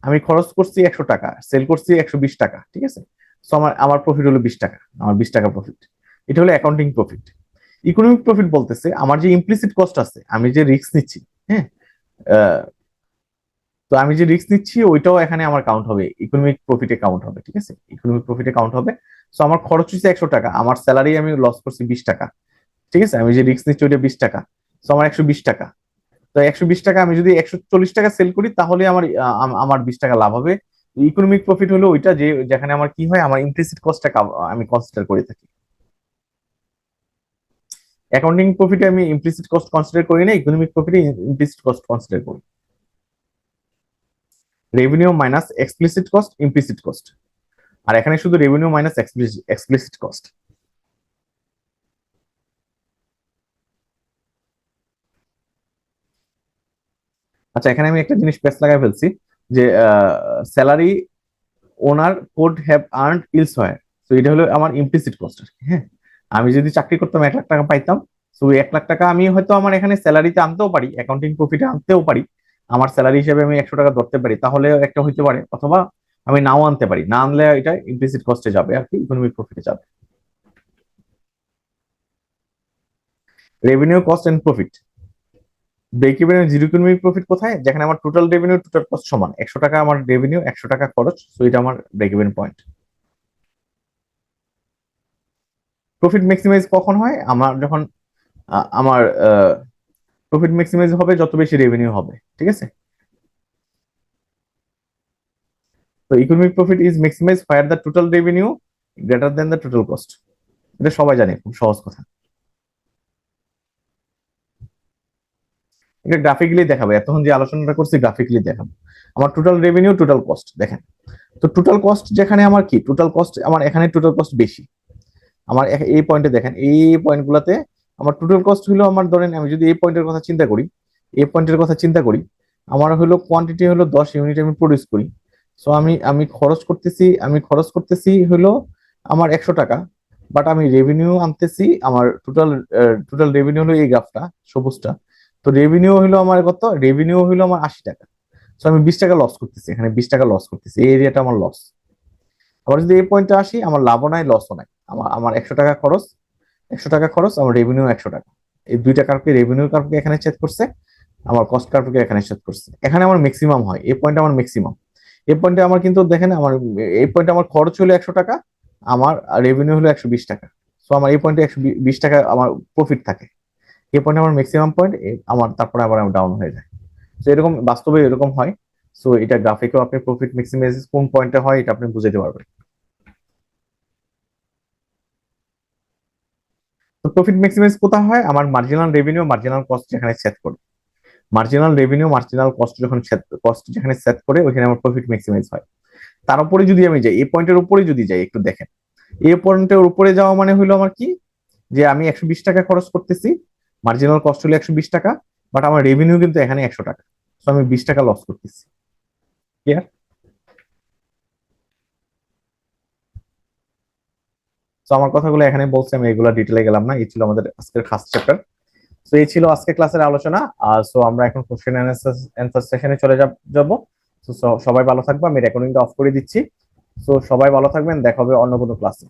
আমি খরচ করছি 100 টাকা, সেল করছি 120 টাকা, ঠিক আছে, সো আমার আমার প্রফিট হলো 20 টাকা, আমার 20 টাকা প্রফিট। এটা হলো অ্যাকাউন্টিং প্রফিট। ইকোনমিক প্রফিট বলতেছে আমার যে ইমপ্লিসিট কস্ট আছে, আমি যে রিস্ক নিচ্ছি, হ্যাঁ, তো আমি যে রিস্ক নিচ্ছি ওইটাও এখানে আমার কাউন্ট হবে, ইকোনমিক প্রফিটে কাউন্ট হবে, ঠিক আছে, ইকোনমিক প্রফিটে কাউন্ট হবে। সো আমার খরচ হচ্ছে 100 টাকা, আমার স্যালারি আমি লস করছি 20 টাকা, ঠিক আছে, আমি যে রিস্ক নিচ্ছি ওইটা 20 টাকা, তো আমার 120 টাকা। তো 120 টাকা আমি যদি 140 টাকা সেল করি তাহলে আমার আমার 20 টাকা লাভ হবে। ইকোনমিক প্রফিট হলো ওইটা যে যেখানে আমার কি হয়, আমার ইমপ্লিসিট কস্টটা আমি কনসিডার করে থাকি। অ্যাকাউন্টিং প্রফিটে আমি ইমপ্লিসিট কস্ট কনসিডার করি না, ইকোনমিক প্রফিটে ইমপ্লিসিট কস্ট কনসিডার করি। Revenue minus explicit cost, implicit cost. আর এখানে শুধু রেভিনিউ মাইনাস এক্সপ্লিসিট কস্ট। আচ্ছা, এখানে আমি একটা জিনিস পেস লাগাই ফেলছি যে salary owner could have earned elsewhere. তো এটা হলো আমার ইমপ্লিসিট কস্ট। হ্যাঁ, আমি যদি চাকরি করতাম 1 লাখ টাকা পাইতাম, তো 1 লাখ টাকা আমি হয়তো আমার এখানে স্যালারিতে আনতেও পারি, অ্যাকাউন্টিং প্রফিটে আনতেও পারি, আমার স্যালারি হিসেবে আমি 100 টাকা ধরতে পারি, তাহলে একটা হইতে পারে, অথবা আমি নাও আনতে পারি, না আনলে এটা ইমপ্লিসিট কস্টে যাবে আর কি, ইকোনমিক প্রফিটে যাবে। Revenue cost and profit, break even zero economic profit কোথায়, যেখানে আমার টোটাল রেভিনিউ টোটাল কস্ট সমান, 100 টাকা আমার রেভিনিউ, 100 টাকা খরচ, তো এটা আমার break even point. Profit maximize কখন হয়, আমার যখন আমার প্রফিট ম্যাক্সিমাইজ হবে যত বেশি রেভিনিউ হবে, ঠিক আছে। তো economic profit is maximize fire the total revenue greater than the total cost. এটা সবাই জানে, খুব সহজ কথা। এটা গ্রাফিক্যালি দেখাবো, এতক্ষণ যে আলোচনাটা করছি গ্রাফিক্যালি দেখাবো। আমার টোটাল রেভিনিউ টোটাল কস্ট দেখেন, তো টোটাল কস্ট যেখানে আমার কি, টোটাল কস্ট আমার এখানে টোটাল কস্ট বেশি। আমার এই পয়েন্টে দেখেন, এই পয়েন্ট গুলাতে আমার টোটাল কস্ট হলো, আমার ধরেন আমি যদি এই পয়েন্টের কথা চিন্তা করি, এই পয়েন্টের কথা চিন্তা করি, আমার হলো কোয়ান্টিটি হলো 10 ইউনিট আমি প্রডিউস করি। সো আমি খরচ করতেছি হলো আমার 100 টাকা, বাট আমি রেভিনিউ আনতেছি, আমার টোটাল রেভিনিউ হলো এই গ্রাফটা সবুজটা। তো রেভিনিউ হলো আমার কত, রেভিনিউ হলো আমার 80 টাকা। সো আমি 20 টাকা লস করতেছি, এখানে 20 টাকা লস করতেছি, এই এরিয়াটা আমার লস। আবার যদি এই পয়েন্টে আসি, আমার লাভও নাই লসও নাই, আমার আমার 100 টাকা খরচ, 100 টাকা খরচ, আমার রেভিনিউ 100 টাকা। এই দুইটা কার্ভকে, রেভিনিউ কার্ভকে এখানে ছেদ করছে, আমার কস্ট কার্ভকে এখানে ছেদ করছে, এখানে আমার ম্যাক্সিমাম হয়, এই পয়েন্টে আমার ম্যাক্সিমাম। এই পয়েন্টে আমার কিন্তু দেখেন, আমার এই পয়েন্টে আমার খরচ হলো 100 টাকা, আমার রেভিনিউ হলো 120 টাকা। সো আমার এই পয়েন্টে 120 টাকা আমার প্রফিট থাকে, এই পয়েন্টে আমার ম্যাক্সিমাম পয়েন্ট, আমার তারপরে আবার ডাউন হয়ে যায়। তো এরকম বাস্তবে এরকম হয়। সো এটা গ্রাফিকেও আপনি প্রফিট ম্যাক্সিমাইজ কোন পয়েন্টে হয় এটা আপনি বুঝাইতে পারবেন। তো প্রফিট ম্যাক্সিমাইজ কোথায় হয়, আমার মার্জিনাল রেভিনিউ মার্জিনাল কস্ট যেখানে সেট করে, মার্জিনাল রেভিনিউ মার্জিনাল কস্ট যখন কস্ট যেখানে সেট করে, ওইখানে আমার প্রফিট ম্যাক্সিমাইজ হয়। তার উপরে যদি আমি যাই, এই পয়েন্টের উপরে যদি যাই, একটু দেখেন, এই পয়েন্টের উপরে যাওয়া মানে হলো আমার কি, যে আমি 120 টাকা খরচ করতেছি, মার্জিনাল কস্ট হলো 120 টাকা, বাট আমার রেভিনিউ কিন্তু এখানে 100 টাকা, তো আমি 20 টাকা লস করতেছি। ক্লিয়ার? তো আমার কথাগুলো এখানে বলছি, আমি এগুলো ডিটেলে গেলাম না, এই ছিল আমাদের আজকের ফার্স্ট চ্যাপ্টার। তো এই ছিল আজকে ক্লাসের আলোচনা। সো আমরা এখন কোশ্চেন অ্যান্সার সেশনে চলে যাব। তো সবাই ভালো থাকবো, আমি রেকর্ডিংটা অফ করে দিচ্ছি। তো সবাই ভালো থাকবেন, দেখা হবে অন্য কোনো ক্লাসে।